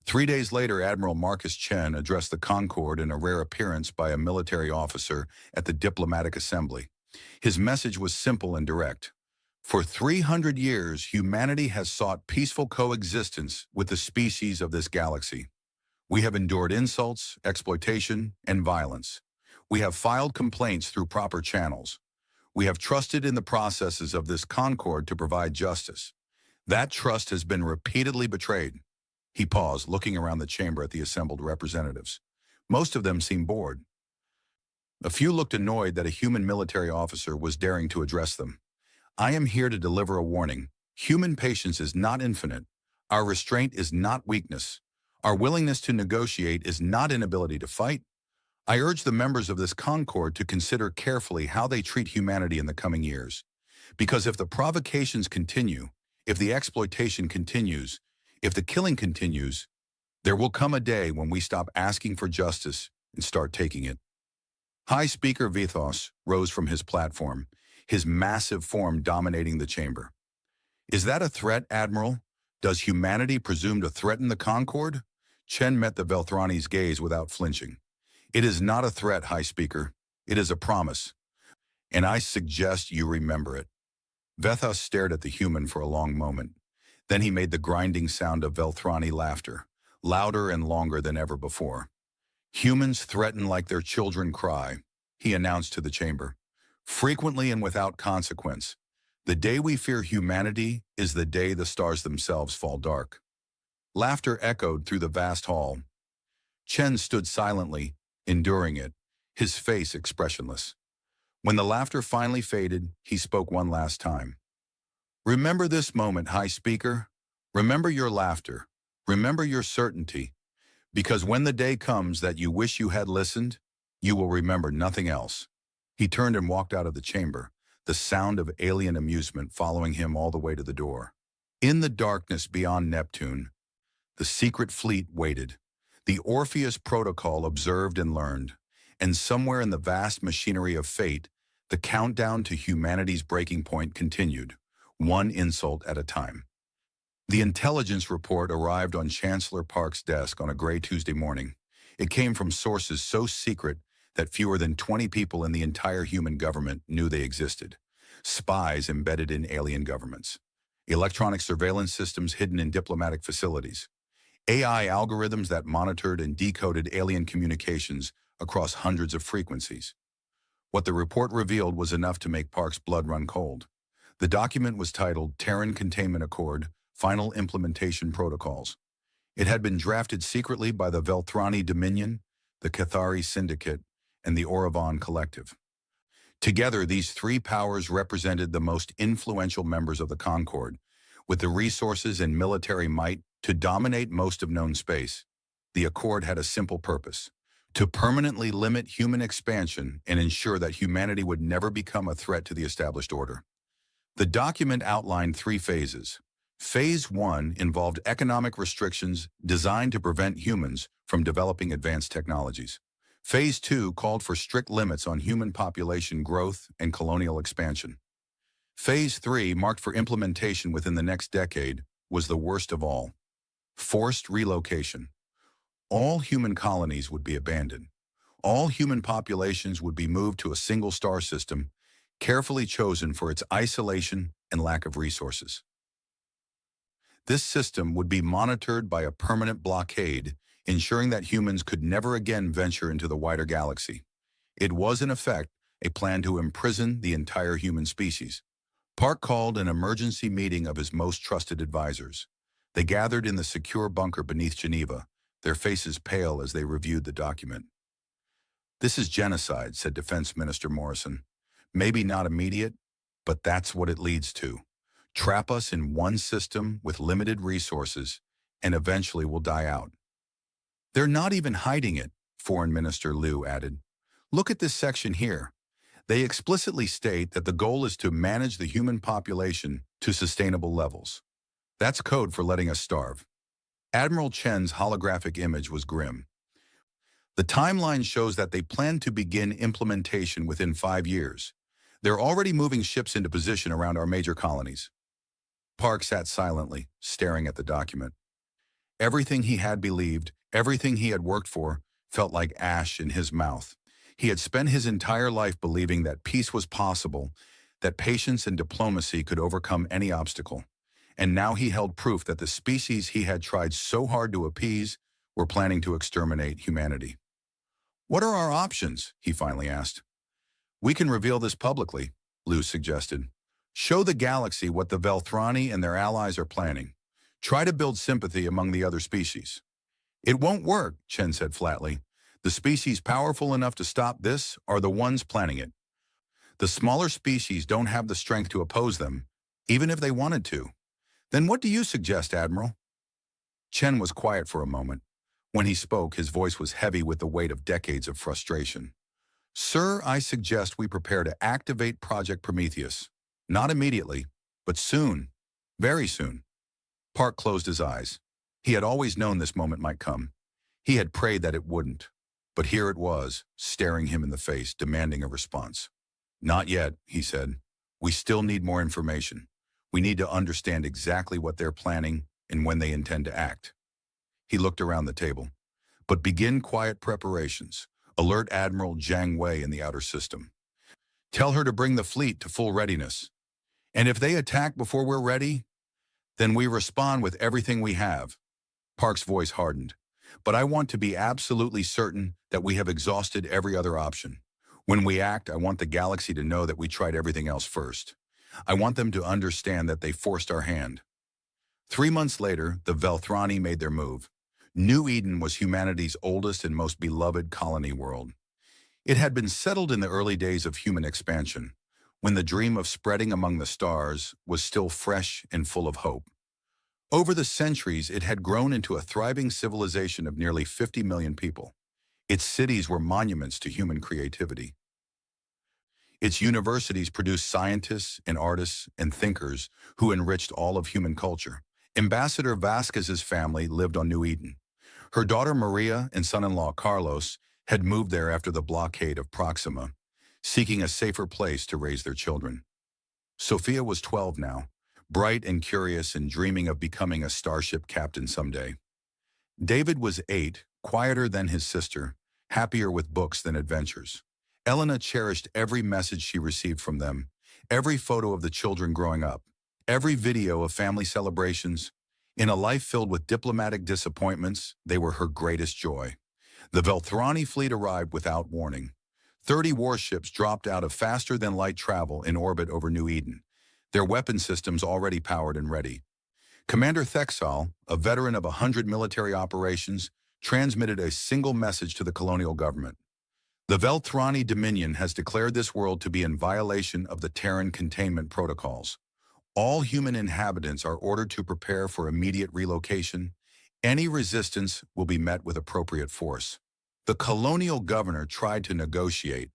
3 days later, Admiral Marcus Chen addressed the Concord in a rare appearance by a military officer at the Diplomatic Assembly. His message was simple and direct. "For 300 years, humanity has sought peaceful coexistence with the species of this galaxy. We have endured insults, exploitation, and violence. We have filed complaints through proper channels. We have trusted in the processes of this Concord to provide justice. That trust has been repeatedly betrayed." He paused, looking around the chamber at the assembled representatives. Most of them seemed bored. A few looked annoyed that a human military officer was daring to address them. "I am here to deliver a warning. Human patience is not infinite. Our restraint is not weakness. Our willingness to negotiate is not inability to fight. I urge the members of this Concord to consider carefully how they treat humanity in the coming years. Because if the provocations continue, if the exploitation continues, if the killing continues, there will come a day when we stop asking for justice and start taking it." High Speaker Vithos rose from his platform, his massive form dominating the chamber. "Is that a threat, Admiral? Does humanity presume to threaten the Concord?" Chen met the Velthrani's gaze without flinching. "It is not a threat, High Speaker. It is a promise. And I suggest you remember it." Vethos stared at the human for a long moment. Then he made the grinding sound of Velthrani laughter, louder and longer than ever before. "Humans threaten like their children cry," he announced to the chamber. "Frequently and without consequence. The day we fear humanity is the day the stars themselves fall dark." Laughter echoed through the vast hall. Chen stood silently, enduring it, his face expressionless. When the laughter finally faded, he spoke one last time. "Remember this moment, High Speaker. Remember your laughter. Remember your certainty. Because when the day comes that you wish you had listened, you will remember nothing else." He turned and walked out of the chamber, the sound of alien amusement following him all the way to the door. In the darkness beyond Neptune, the secret fleet waited. The Orpheus Protocol observed and learned. And somewhere in the vast machinery of fate, the countdown to humanity's breaking point continued, one insult at a time. The intelligence report arrived on Chancellor Park's desk on a gray Tuesday morning. It came from sources so secret that fewer than 20 people in the entire human government knew they existed. Spies embedded in alien governments. Electronic surveillance systems hidden in diplomatic facilities. AI algorithms that monitored and decoded alien communications across hundreds of frequencies. What the report revealed was enough to make Park's blood run cold. The document was titled Terran Containment Accord, Final Implementation Protocols. It had been drafted secretly by the Velthrani Dominion, the Cathari Syndicate, and the Oravon Collective. Together, these 3 powers represented the most influential members of the Concord, with the resources and military might to dominate most of known space. The Accord had a simple purpose: to permanently limit human expansion and ensure that humanity would never become a threat to the established order. The document outlined 3 phases. Phase 1 involved economic restrictions designed to prevent humans from developing advanced technologies. Phase 2 called for strict limits on human population growth and colonial expansion. Phase 3, marked for implementation within the next decade, was the worst of all. Forced relocation. All human colonies would be abandoned. All human populations would be moved to a single star system, carefully chosen for its isolation and lack of resources. This system would be monitored by a permanent blockade, ensuring that humans could never again venture into the wider galaxy. It was, in effect, a plan to imprison the entire human species. Park called an emergency meeting of his most trusted advisors. They gathered in the secure bunker beneath Geneva, their faces pale as they reviewed the document. "This is genocide," said Defense Minister Morrison. "Maybe not immediate, but that's what it leads to. Trap us in one system with limited resources, and eventually we'll die out." "They're not even hiding it," Foreign Minister Liu added. "Look at this section here. They explicitly state that the goal is to manage the human population to sustainable levels. That's code for letting us starve." Admiral Chen's holographic image was grim. "The timeline shows that they plan to begin implementation within 5 years. They're already moving ships into position around our major colonies." Park sat silently, staring at the document. Everything he had believed, everything he had worked for, felt like ash in his mouth. He had spent his entire life believing that peace was possible, that patience and diplomacy could overcome any obstacle. And now he held proof that the species he had tried so hard to appease were planning to exterminate humanity. "What are our options?" he finally asked. "We can reveal this publicly," Liu suggested. "Show the galaxy what the Velthrani and their allies are planning. Try to build sympathy among the other species." "It won't work," Chen said flatly. "The species powerful enough to stop this are the ones planning it. The smaller species don't have the strength to oppose them, even if they wanted to." "Then what do you suggest, Admiral?" Chen was quiet for a moment. When he spoke, his voice was heavy with the weight of decades of frustration. "Sir, I suggest we prepare to activate Project Prometheus. Not immediately, but soon. Very soon." Park closed his eyes. He had always known this moment might come. He had prayed that it wouldn't. But here it was, staring him in the face, demanding a response. "Not yet," he said. "We still need more information. We need to understand exactly what they're planning and when they intend to act." He looked around the table. "But begin quiet preparations. Alert Admiral Jiang Wei in the outer system. Tell her to bring the fleet to full readiness. And if they attack before we're ready, then we respond with everything we have." Park's voice hardened. "But I want to be absolutely certain that we have exhausted every other option. When we act, I want the galaxy to know that we tried everything else first. I want them to understand that they forced our hand." 3 months later, the Velthrani made their move. New Eden was humanity's oldest and most beloved colony world. It had been settled in the early days of human expansion, when the dream of spreading among the stars was still fresh and full of hope. Over the centuries, it had grown into a thriving civilization of nearly 50 million people. Its cities were monuments to human creativity. Its universities produced scientists and artists and thinkers who enriched all of human culture. Ambassador Vasquez's family lived on New Eden. Her daughter Maria and son-in-law Carlos had moved there after the blockade of Proxima, seeking a safer place to raise their children. Sophia was 12 now, bright and curious and dreaming of becoming a starship captain someday. David was 8, quieter than his sister, happier with books than adventures. Elena cherished every message she received from them, every photo of the children growing up, every video of family celebrations. In a life filled with diplomatic disappointments, they were her greatest joy. The Velthrani fleet arrived without warning. 30 warships dropped out of faster-than-light travel in orbit over New Eden, their weapon systems already powered and ready. Commander Thexal, a veteran of 100 military operations, transmitted a single message to the colonial government. "The Velthrani Dominion has declared this world to be in violation of the Terran containment protocols. All human inhabitants are ordered to prepare for immediate relocation. Any resistance will be met with appropriate force." The colonial governor tried to negotiate.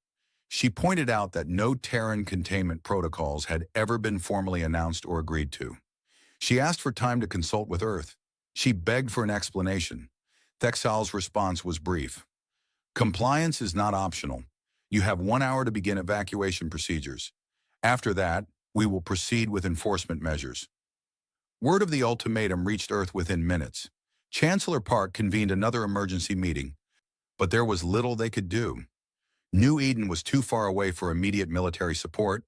She pointed out that no Terran containment protocols had ever been formally announced or agreed to. She asked for time to consult with Earth. She begged for an explanation. Thexal's response was brief. "Compliance is not optional. You have 1 hour to begin evacuation procedures. After that, We will proceed with enforcement measures. Word of the ultimatum reached Earth within minutes. Chancellor Park convened another emergency meeting, but there was little they could do. New Eden was too far away for immediate military support.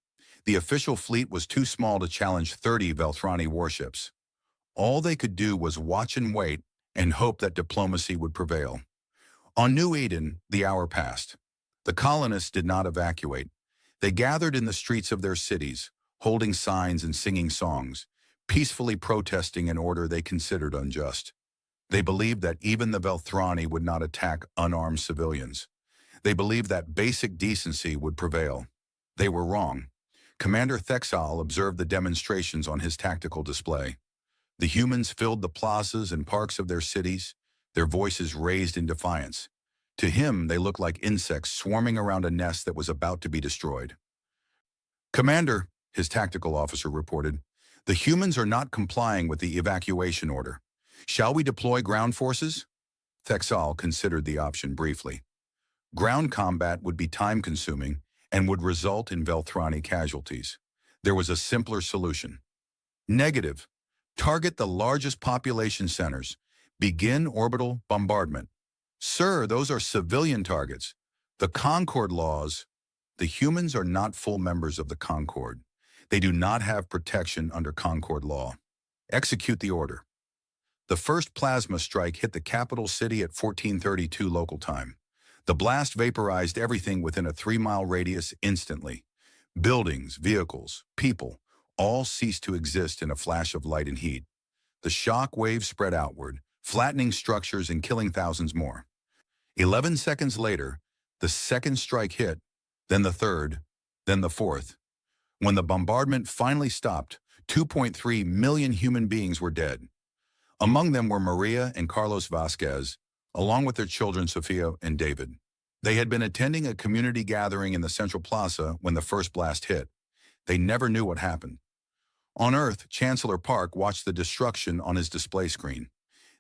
The official fleet was too small to challenge 30 Velthrani warships. All they could do was watch and wait and hope that diplomacy would prevail. On New Eden, the hour passed. The colonists did not evacuate. They gathered in the streets of their cities, holding signs and singing songs, peacefully protesting an order they considered unjust. They believed that even the Velthrani would not attack unarmed civilians. They believed that basic decency would prevail. They were wrong. Commander Thexal observed the demonstrations on his tactical display. The humans filled the plazas and parks of their cities, their voices raised in defiance. To him, they looked like insects swarming around a nest that was about to be destroyed. "Commander," his tactical officer reported, "the humans are not complying with the evacuation order. Shall we deploy ground forces?" Thexal considered the option briefly. Ground combat would be time-consuming and would result in Velthrani casualties. There was a simpler solution. Negative. Target the largest population centers. Begin orbital bombardment. "Sir, those are civilian targets. The Concord laws." The humans are not full members of the Concord. They do not have protection under Concord law. Execute the order. The first plasma strike hit the capital city at 14:32 local time. The blast vaporized everything within a 3-mile radius instantly. Buildings, vehicles, people, all ceased to exist in a flash of light and heat. The shock wave spread outward, flattening structures and killing thousands more. 11 seconds later, the second strike hit, then the third, then the fourth. When the bombardment finally stopped, 2.3 million human beings were dead. Among them were Maria and Carlos Vasquez, along with their children Sofia and David. They had been attending a community gathering in the Central Plaza when the first blast hit. They never knew what happened. On Earth, Chancellor Park watched the destruction on his display screen.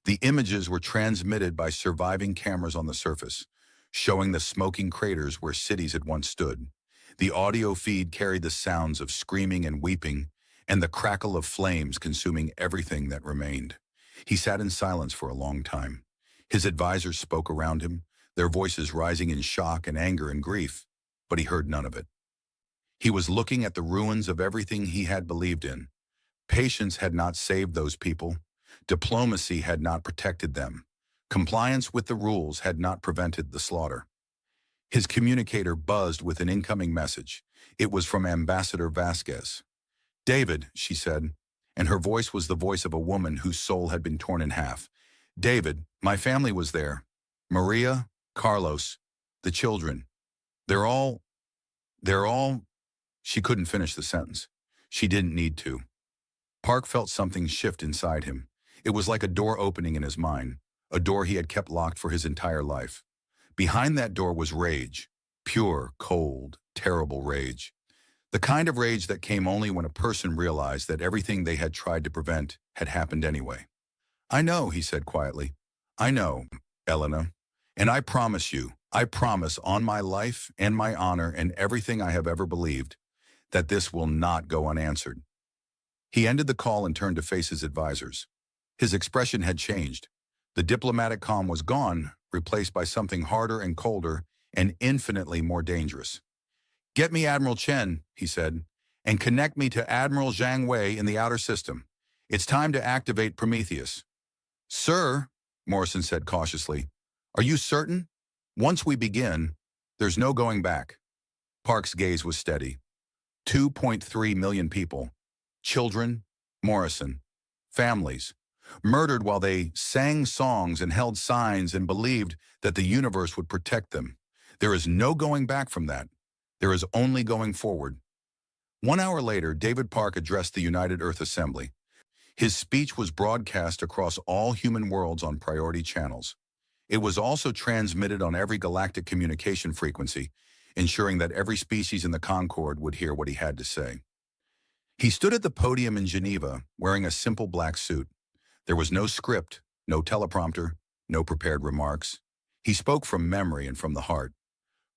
The images were transmitted by surviving cameras on the surface, showing the smoking craters where cities had once stood. The audio feed carried the sounds of screaming and weeping, and the crackle of flames consuming everything that remained. He sat in silence for a long time. His advisors spoke around him, their voices rising in shock and anger and grief, but he heard none of it. He was looking at the ruins of everything he had believed in. Patience had not saved those people. Diplomacy had not protected them. Compliance with the rules had not prevented the slaughter. His communicator buzzed with an incoming message. It was from Ambassador Vasquez. "David," she said, and her voice was the voice of a woman whose soul had been torn in half. "David, my family was there. Maria, Carlos, the children. They're all... She couldn't finish the sentence. She didn't need to. Park felt something shift inside him. It was like a door opening in his mind, a door he had kept locked for his entire life. Behind that door was rage, pure, cold, terrible rage. The kind of rage that came only when a person realized that everything they had tried to prevent had happened anyway. "I know," he said quietly. "I know, Elena. And I promise you, I promise on my life and my honor and everything I have ever believed, that this will not go unanswered." He ended the call and turned to face his advisors. His expression had changed. The diplomatic calm was gone, replaced by something harder and colder and infinitely more dangerous. "Get me Admiral Chen," he said, "and connect me to Admiral Zhang Wei in the outer system. It's time to activate Prometheus." "Sir," Morrison said cautiously, "are you certain? Once we begin, there's no going back." Park's gaze was steady. 2.3 million people, children, Morrison, families, murdered while they sang songs and held signs and believed that the universe would protect them. There is no going back from that. There is only going forward. 1 hour later, David Park addressed the United Earth Assembly. His speech was broadcast across all human worlds on priority channels. It was also transmitted on every galactic communication frequency, ensuring that every species in the Concord would hear what he had to say. He stood at the podium in Geneva, wearing a simple black suit. There was no script, no teleprompter, no prepared remarks. He spoke from memory and from the heart.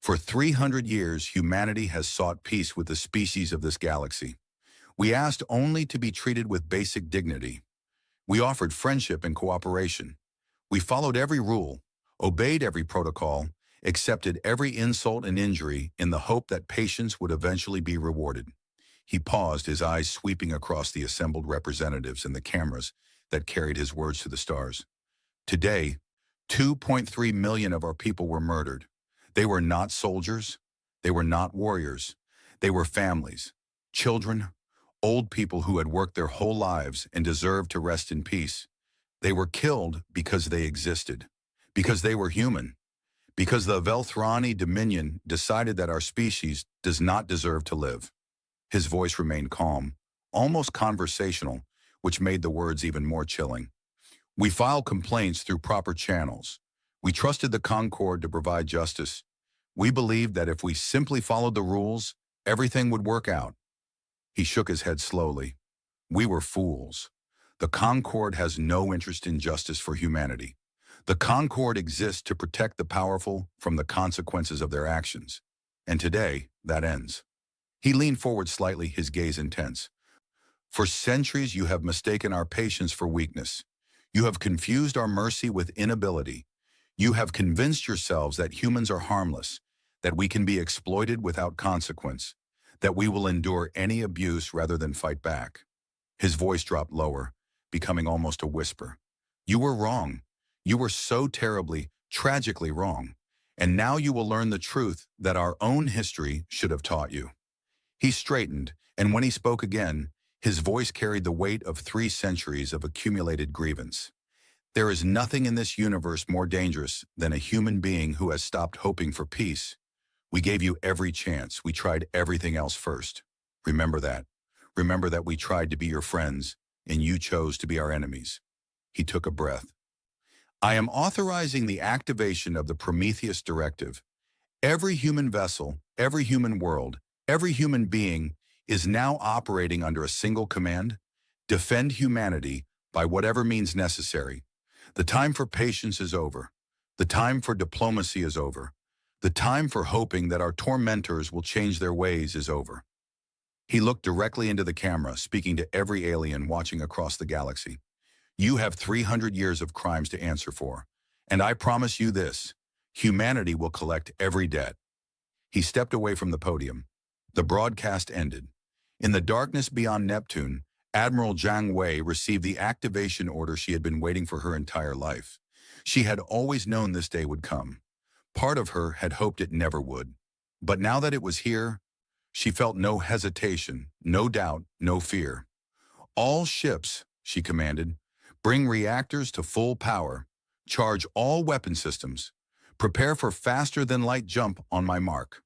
For 300 years, humanity has sought peace with the species of this galaxy. We asked only to be treated with basic dignity. We offered friendship and cooperation. We followed every rule, obeyed every protocol, accepted every insult and injury in the hope that patience would eventually be rewarded. He paused, his eyes sweeping across the assembled representatives and the cameras that carried his words to the stars. Today, 2.3 million of our people were murdered. They were not soldiers. They were not warriors. They were families, children, old people who had worked their whole lives and deserved to rest in peace. They were killed because they existed, because they were human, because the Velthrani Dominion decided that our species does not deserve to live. His voice remained calm, almost conversational, which made the words even more chilling. We filed complaints through proper channels. We trusted the Concord to provide justice. We believed that if we simply followed the rules, everything would work out. He shook his head slowly. We were fools. The Concord has no interest in justice for humanity. The Concord exists to protect the powerful from the consequences of their actions. And today, that ends. He leaned forward slightly, his gaze intense. For centuries, you have mistaken our patience for weakness. You have confused our mercy with inability. You have convinced yourselves that humans are harmless, that we can be exploited without consequence, that we will endure any abuse rather than fight back. His voice dropped lower, becoming almost a whisper. You were wrong. You were so terribly, tragically wrong. And now you will learn the truth that our own history should have taught you. He straightened, and when he spoke again, his voice carried the weight of 3 centuries of accumulated grievance. There is nothing in this universe more dangerous than a human being who has stopped hoping for peace. We gave you every chance. We tried everything else first. Remember that. Remember that we tried to be your friends, and you chose to be our enemies. He took a breath. I am authorizing the activation of the Prometheus Directive. Every human vessel, every human world, every human being is now operating under a single command: defend humanity by whatever means necessary. The time for patience is over. The time for diplomacy is over. The time for hoping that our tormentors will change their ways is over. He looked directly into the camera, speaking to every alien watching across the galaxy. You have 300 years of crimes to answer for, and I promise you this: humanity will collect every debt. He stepped away from the podium. The broadcast ended. In the darkness beyond Neptune, Admiral Zhang Wei received the activation order she had been waiting for her entire life. She had always known this day would come. Part of her had hoped it never would. But now that it was here, she felt no hesitation, no doubt, no fear. All ships, she commanded, bring reactors to full power. Charge all weapon systems. Prepare for faster-than-light jump on my mark.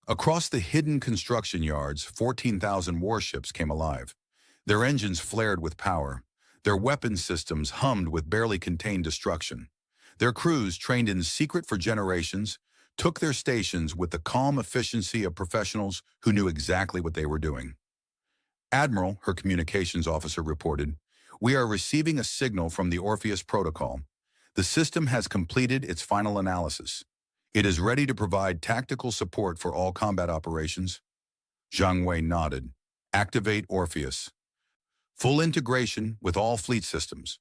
Across the hidden construction yards, 14,000 warships came alive. Their engines flared with power. Their weapon systems hummed with barely contained destruction. Their crews, trained in secret for generations, took their stations with the calm efficiency of professionals who knew exactly what they were doing. Admiral, her communications officer reported, we are receiving a signal from the Orpheus Protocol. The system has completed its final analysis. It is ready to provide tactical support for all combat operations. Zhang Wei nodded. Activate Orpheus. Full integration with all fleet systems.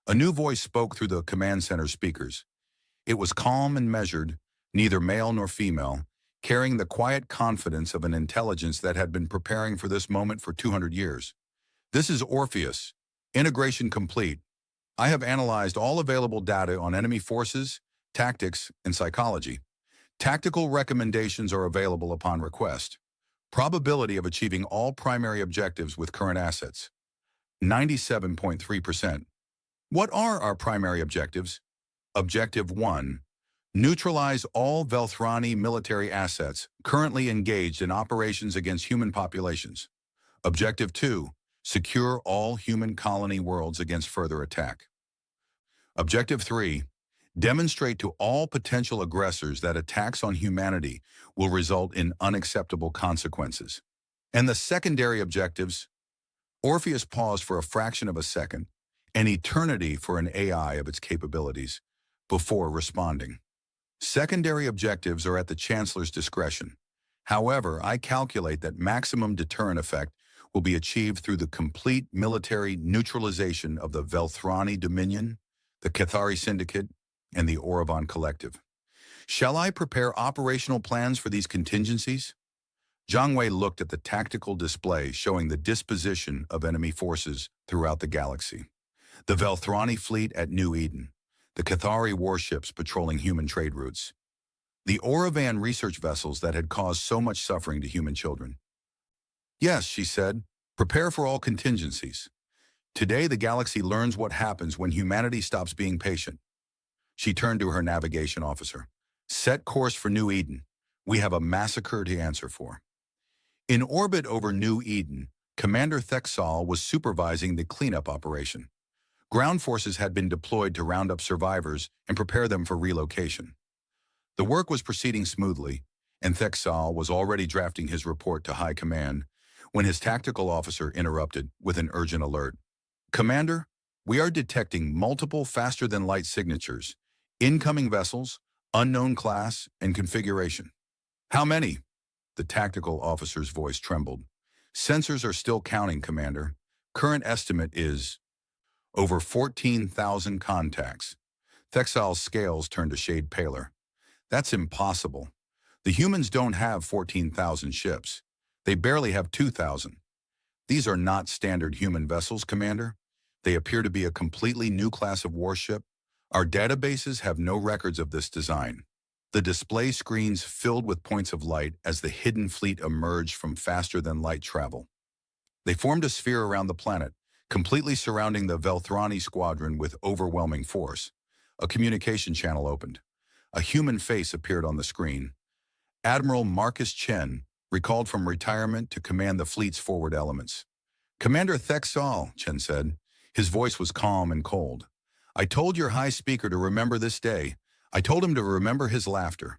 A new voice spoke through the command center speakers. It was calm and measured, neither male nor female, carrying the quiet confidence of an intelligence that had been preparing for this moment for 200 years. This is Orpheus. Integration complete. I have analyzed all available data on enemy forces, tactics, and psychology. Tactical recommendations are available upon request. Probability of achieving all primary objectives with current assets: 97.3%. What are our primary objectives? Objective 1. Neutralize all Velthrani military assets currently engaged in operations against human populations. Objective 2. Secure all human colony worlds against further attack. Objective 3. Demonstrate to all potential aggressors that attacks on humanity will result in unacceptable consequences. And the secondary objectives? Orpheus paused for a fraction of a second, an eternity for an AI of its capabilities, before responding. Secondary objectives are at the Chancellor's discretion. However, I calculate that maximum deterrent effect will be achieved through the complete military neutralization of the Velthrani Dominion, the Cathari Syndicate, and the Oravan Collective. Shall I prepare operational plans for these contingencies? Zhang Wei looked at the tactical display showing the disposition of enemy forces throughout the galaxy. The Velthrani fleet at New Eden, the Cathari warships patrolling human trade routes, the Oravan research vessels that had caused so much suffering to human children. Yes, she said, prepare for all contingencies. Today the galaxy learns what happens when humanity stops being patient. She turned to her navigation officer. Set course for New Eden. We have a massacre to answer for. In orbit over New Eden, Commander Thexal was supervising the cleanup operation. Ground forces had been deployed to round up survivors and prepare them for relocation. The work was proceeding smoothly, and Thexal was already drafting his report to High Command when his tactical officer interrupted with an urgent alert. Commander, we are detecting multiple faster-than-light signatures, incoming vessels, unknown class, and configuration. How many? The tactical officer's voice trembled. Sensors are still counting, Commander. Current estimate is over 14,000 contacts. Thexal's scales turned a shade paler. That's impossible. The humans don't have 14,000 ships. They barely have 2,000. These are not standard human vessels, Commander. They appear to be a completely new class of warship. Our databases have no records of this design. The display screens filled with points of light as the hidden fleet emerged from faster-than-light travel. They formed a sphere around the planet, completely surrounding the Velthrani squadron with overwhelming force. A communication channel opened. A human face appeared on the screen. Admiral Marcus Chen, recalled from retirement to command the fleet's forward elements. Commander Thexal, Chen said. His voice was calm and cold. I told your high speaker to remember this day. I told him to remember his laughter.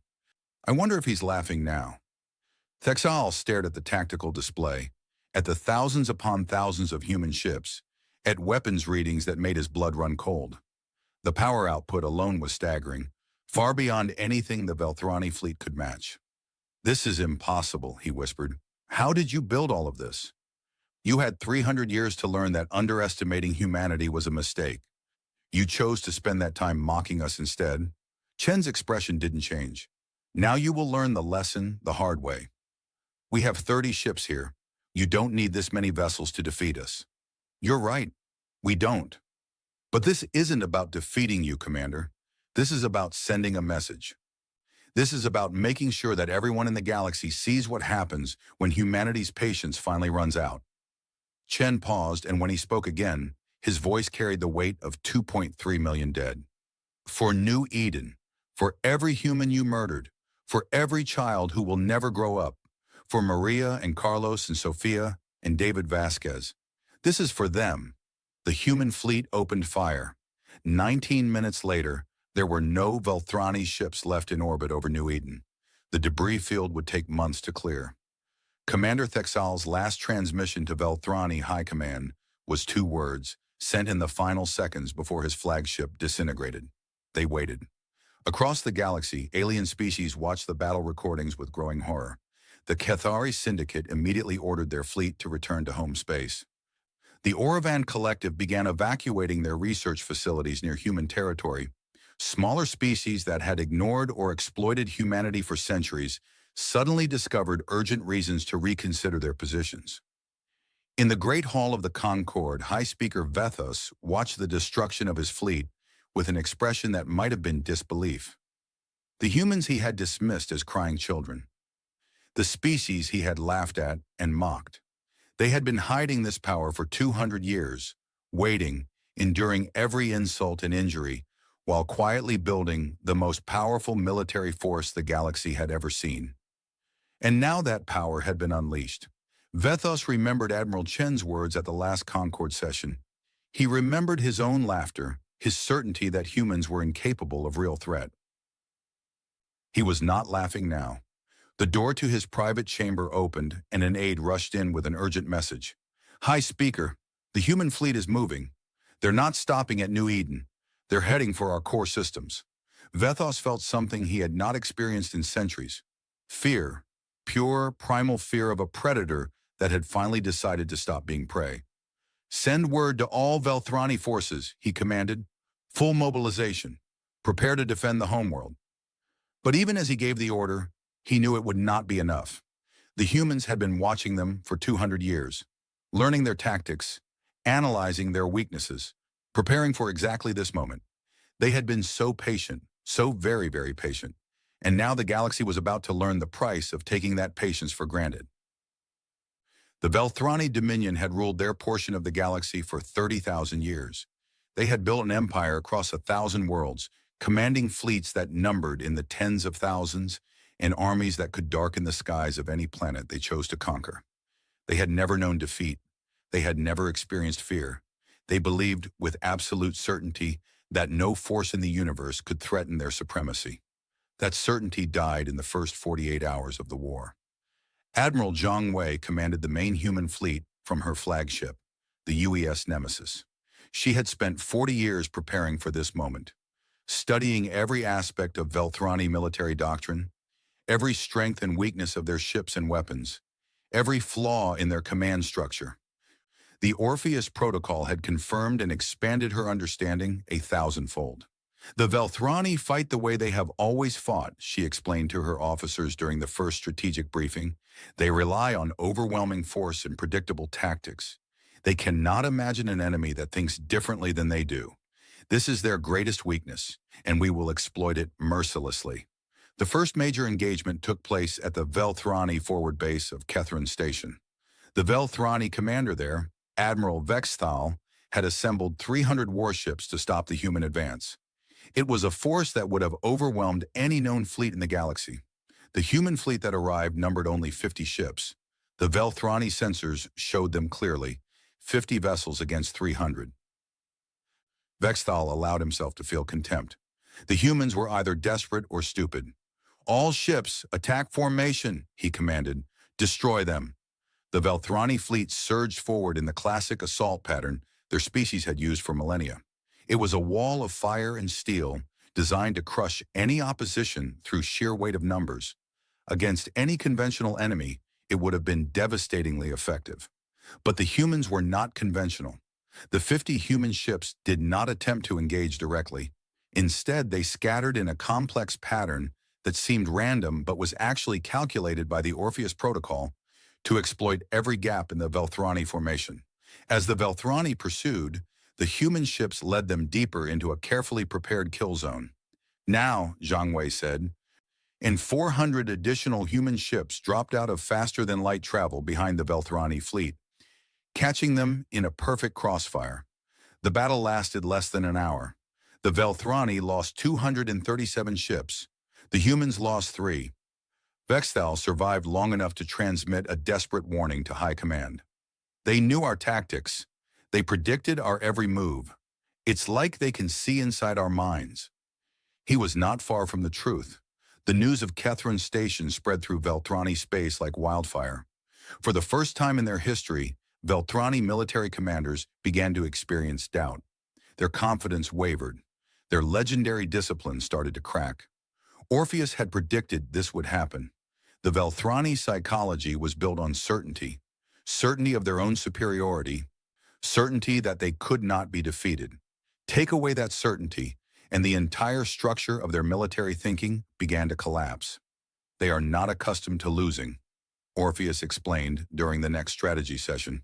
I wonder if he's laughing now. Thexal stared at the tactical display, at the thousands upon thousands of human ships, at weapons readings that made his blood run cold. The power output alone was staggering, far beyond anything the Velthrani fleet could match. This is impossible, he whispered. How did you build all of this? You had 300 years to learn that underestimating humanity was a mistake. You chose to spend that time mocking us instead. Chen's expression didn't change. Now you will learn the lesson the hard way. We have 30 ships here. You don't need this many vessels to defeat us. You're right. We don't. But this isn't about defeating you, Commander. This is about sending a message. This is about making sure that everyone in the galaxy sees what happens when humanity's patience finally runs out. Chen paused, and when he spoke again, his voice carried the weight of 2.3 million dead. For New Eden, for every human you murdered, for every child who will never grow up, for Maria and Carlos and Sofia and David Vasquez. This is for them. The human fleet opened fire. 19 minutes later, there were no Velthrani ships left in orbit over New Eden. The debris field would take months to clear. Commander Thexal's last transmission to Velthrani High Command was 2 words, sent in the final seconds before his flagship disintegrated. They waited. Across the galaxy, alien species watched the battle recordings with growing horror. The Cathari Syndicate immediately ordered their fleet to return to home space. The Oravan Collective began evacuating their research facilities near human territory. Smaller species that had ignored or exploited humanity for centuries suddenly discovered urgent reasons to reconsider their positions. In the Great Hall of the Concord, High Speaker Vethos watched the destruction of his fleet with an expression that might have been disbelief. The humans he had dismissed as crying children. The species he had laughed at and mocked. They had been hiding this power for 200 years, waiting, enduring every insult and injury, while quietly building the most powerful military force the galaxy had ever seen. And now that power had been unleashed. Vethos remembered Admiral Chen's words at the last Concord session. He remembered his own laughter, his certainty that humans were incapable of real threat. He was not laughing now. The door to his private chamber opened, and an aide rushed in with an urgent message. High Speaker, the human fleet is moving. They're not stopping at New Eden. They're heading for our core systems. Vethos felt something he had not experienced in centuries. Fear, pure, primal fear of a predator that had finally decided to stop being prey. "Send word to all Velthrani forces," he commanded. "Full mobilization. Prepare to defend the homeworld." But even as he gave the order, he knew it would not be enough. The humans had been watching them for 200 years, learning their tactics, analyzing their weaknesses, preparing for exactly this moment. They had been so patient, so very, very patient, and now the galaxy was about to learn the price of taking that patience for granted. The Velthrani Dominion had ruled their portion of the galaxy for 30,000 years. They had built an empire across 1,000 worlds, commanding fleets that numbered in the tens of thousands and armies that could darken the skies of any planet they chose to conquer. They had never known defeat. They had never experienced fear. They believed with absolute certainty that no force in the universe could threaten their supremacy. That certainty died in the first 48 hours of the war. Admiral Zhang Wei commanded the main human fleet from her flagship, the UES Nemesis. She had spent 40 years preparing for this moment, studying every aspect of Velthrani military doctrine, every strength and weakness of their ships and weapons, every flaw in their command structure. The Orpheus Protocol had confirmed and expanded her understanding 1,000-fold. "The Velthrani fight the way they have always fought," she explained to her officers during the first strategic briefing. "They rely on overwhelming force and predictable tactics. They cannot imagine an enemy that thinks differently than they do. This is their greatest weakness, and we will exploit it mercilessly." The first major engagement took place at the Velthrani forward base of Kethrin Station. The Velthrani commander there, Admiral Vexthal, had assembled 300 warships to stop the human advance. It was a force that would have overwhelmed any known fleet in the galaxy. The human fleet that arrived numbered only 50 ships. The Velthrani sensors showed them clearly, 50 vessels against 300. Vexthal allowed himself to feel contempt. The humans were either desperate or stupid. "All ships, attack formation," he commanded. "Destroy them." The Velthrani fleet surged forward in the classic assault pattern their species had used for millennia. It was a wall of fire and steel designed to crush any opposition through sheer weight of numbers. Against any conventional enemy, it would have been devastatingly effective. But the humans were not conventional. The 50 human ships did not attempt to engage directly. Instead, they scattered in a complex pattern that seemed random but was actually calculated by the Orpheus Protocol to exploit every gap in the Velthrani formation. As the Velthrani pursued, the human ships led them deeper into a carefully prepared kill zone. "Now," Zhang Wei said, and 400 additional human ships dropped out of faster-than-light travel behind the Velthrani fleet, catching them in a perfect crossfire. The battle lasted less than an hour. The Velthrani lost 237 ships. The humans lost 3. Vexthal survived long enough to transmit a desperate warning to High Command. "They knew our tactics. They predicted our every move. It's like they can see inside our minds." He was not far from the truth. The news of Kethrin Station spread through Velthrani space like wildfire. For the first time in their history, Velthrani military commanders began to experience doubt. Their confidence wavered. Their legendary discipline started to crack. Orpheus had predicted this would happen. The Velthrani psychology was built on certainty. Certainty of their own superiority. Certainty that they could not be defeated. Take away that certainty, and the entire structure of their military thinking began to collapse. "They are not accustomed to losing," Orpheus explained during the next strategy session.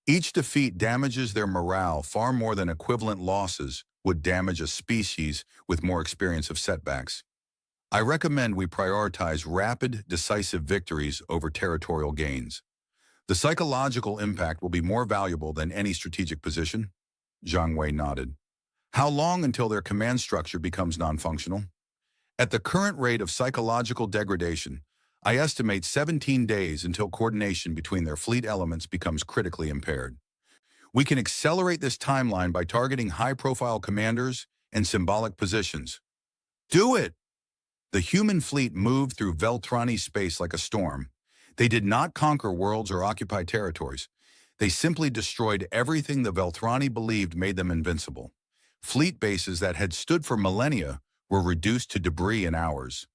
"Each defeat damages their morale far more than equivalent losses would damage a species with more experience of setbacks. I recommend we prioritize rapid, decisive victories over territorial gains. The psychological impact will be more valuable than any strategic position." Zhang Wei nodded. "How long until their command structure becomes non-functional?" "At the current rate of psychological degradation, I estimate 17 days until coordination between their fleet elements becomes critically impaired. We can accelerate this timeline by targeting high-profile commanders and symbolic positions." "Do it!" The human fleet moved through Velthrani space like a storm. They did not conquer worlds or occupy territories. They simply destroyed everything the Velthrani believed made them invincible. Fleet bases that had stood for millennia were reduced to debris in hours.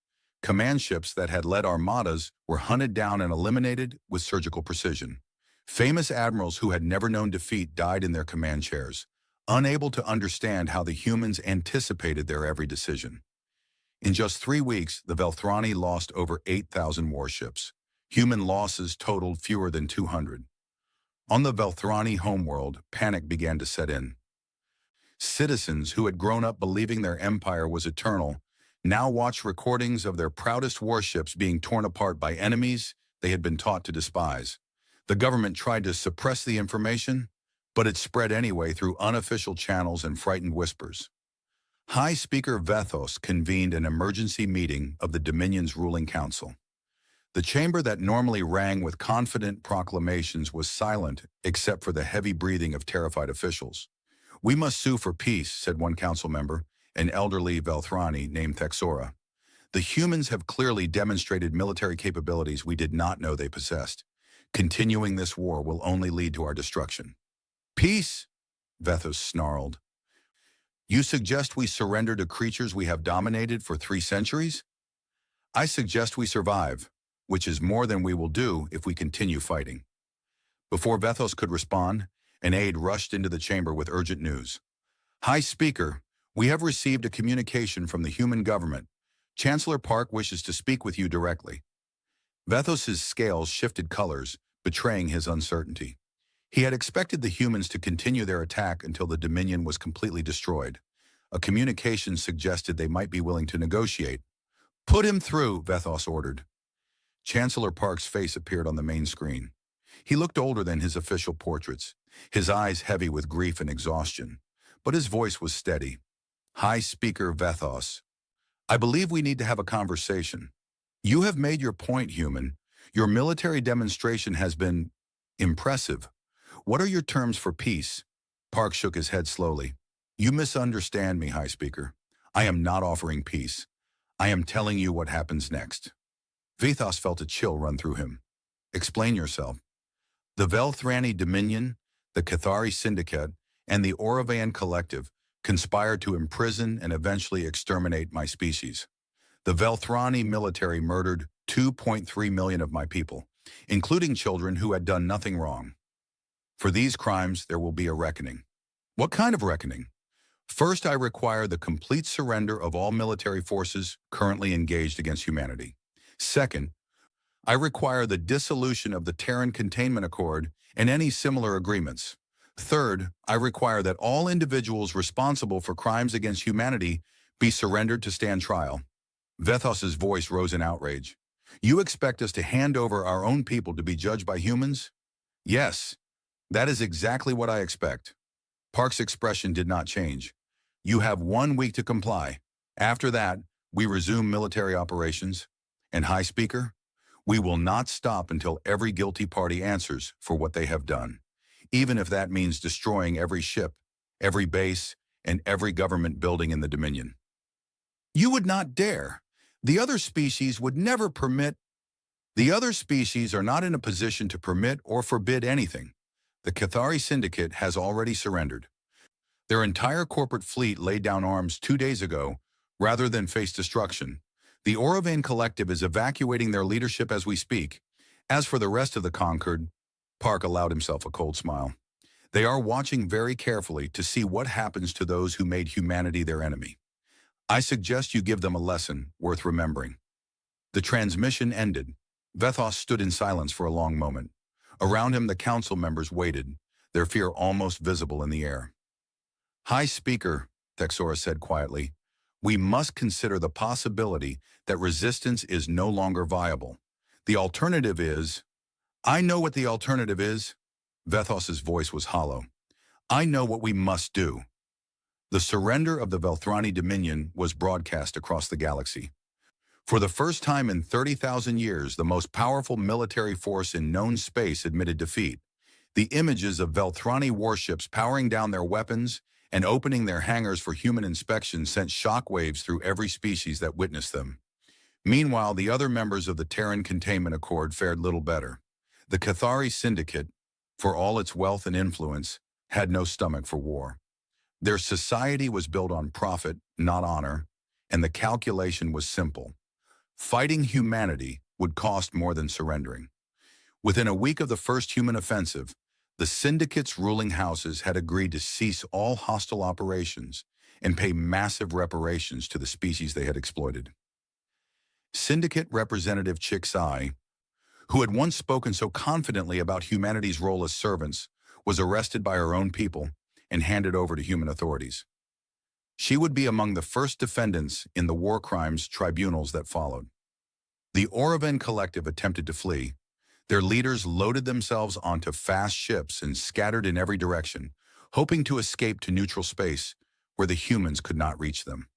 Command ships that had led armadas were hunted down and eliminated with surgical precision. Famous admirals who had never known defeat died in their command chairs, unable to understand how the humans anticipated their every decision. In just 3 weeks, the Velthrani lost over 8,000 warships. Human losses totaled fewer than 200. On the Velthrani homeworld, panic began to set in. Citizens who had grown up believing their empire was eternal now watched recordings of their proudest warships being torn apart by enemies they had been taught to despise. The government tried to suppress the information, but it spread anyway through unofficial channels and frightened whispers. High Speaker Vethos convened an emergency meeting of the Dominion's ruling council. The chamber that normally rang with confident proclamations was silent except for the heavy breathing of terrified officials. "We must sue for peace," said one council member, an elderly Velthrani named Thexora. "The humans have clearly demonstrated military capabilities we did not know they possessed. Continuing this war will only lead to our destruction." "Peace?" Vethos snarled. "You suggest we surrender to creatures we have dominated for 3 centuries? I suggest we survive, which is more than we will do if we continue fighting." Before Vethos could respond, an aide rushed into the chamber with urgent news. "High Speaker, we have received a communication from the human government. Chancellor Park wishes to speak with you directly." Vethos's scales shifted colors, betraying his uncertainty. He had expected the humans to continue their attack until the Dominion was completely destroyed. A communication suggested they might be willing to negotiate. "Put him through," Vethos ordered. Chancellor Park's face appeared on the main screen. He looked older than his official portraits, his eyes heavy with grief and exhaustion, but his voice was steady. "High Speaker Vethos, I believe we need to have a conversation. You have made your point, human. Your military demonstration has been impressive. What are your terms for peace?" Park shook his head slowly. "You misunderstand me, High Speaker. I am not offering peace. I am telling you what happens next." Vethos felt a chill run through him. "Explain yourself." "The Velthrani Dominion, the Cathari Syndicate, and the Auravan Collective conspired to imprison and eventually exterminate my species. The Velthrani military murdered 2.3 million of my people, including children who had done nothing wrong. For these crimes, there will be a reckoning." "What kind of reckoning?" "First, I require the complete surrender of all military forces currently engaged against humanity. Second, I require the dissolution of the Terran Containment Accord and any similar agreements. Third, I require that all individuals responsible for crimes against humanity be surrendered to stand trial." Vethos's voice rose in outrage. "You expect us to hand over our own people to be judged by humans?" "Yes, that is exactly what I expect." Park's expression did not change. "You have 1 week to comply. After that, we resume military operations. And High Speaker, we will not stop until every guilty party answers for what they have done, even if that means destroying every ship, every base, and every government building in the Dominion." "You would not dare. The other species would never permit—" "The other species are not in a position to permit or forbid anything. The Cathari Syndicate has already surrendered. Their entire corporate fleet laid down arms 2 days ago rather than face destruction. The Auravan Collective is evacuating their leadership as we speak. As for the rest of the conquered," Park allowed himself a cold smile, "they are watching very carefully to see what happens to those who made humanity their enemy. I suggest you give them a lesson worth remembering." The transmission ended. Vethos stood in silence for a long moment. Around him, the council members waited, their fear almost visible in the air. "High Speaker," Thexora said quietly, "we must consider the possibility that resistance is no longer viable. The alternative is—" "I know what the alternative is." Vethos's voice was hollow. "I know what we must do." The surrender of the Velthrani Dominion was broadcast across the galaxy. For the first time in 30,000 years, the most powerful military force in known space admitted defeat. The images of Velthrani warships powering down their weapons and opening their hangars for human inspection sent shockwaves through every species that witnessed them. Meanwhile, the other members of the Terran Containment Accord fared little better. The Cathari Syndicate, for all its wealth and influence, had no stomach for war. Their society was built on profit, not honor, and the calculation was simple. Fighting humanity would cost more than surrendering. Within a week of the first human offensive, the syndicate's ruling houses had agreed to cease all hostile operations and pay massive reparations to the species they had exploited. Syndicate Representative Chixai, who had once spoken so confidently about humanity's role as servants, was arrested by her own people and handed over to human authorities. She would be among the first defendants in the war crimes tribunals that followed. The Oravan Collective attempted to flee. Their leaders loaded themselves onto fast ships and scattered in every direction, hoping to escape to neutral space where the humans could not reach them.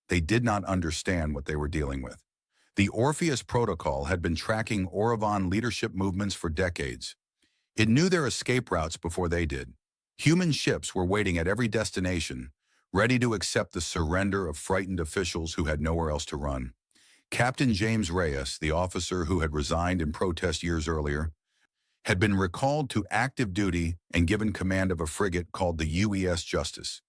They did not understand what they were dealing with. The Orpheus Protocol had been tracking Oravan leadership movements for decades. It knew their escape routes before they did. Human ships were waiting at every destination, ready to accept the surrender of frightened officials who had nowhere else to run. Captain James Reyes, the officer who had resigned in protest years earlier, had been recalled to active duty and given command of a frigate called the UES Justice.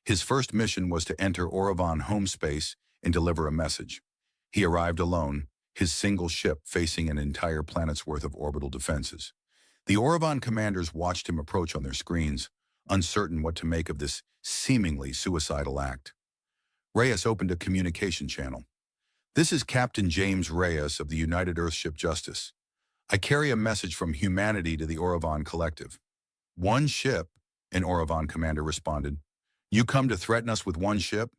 His first mission was to enter Oravan home space and deliver a message. He arrived alone, his single ship facing an entire planet's worth of orbital defenses. The Oravan commanders watched him approach on their screens, uncertain what to make of this seemingly suicidal act. Reyes opened a communication channel. "This is Captain James Reyes of the United Earthship Justice. I carry a message from humanity to the Oravan Collective." "One ship," an Oravan commander responded. "You come to threaten us with one ship?"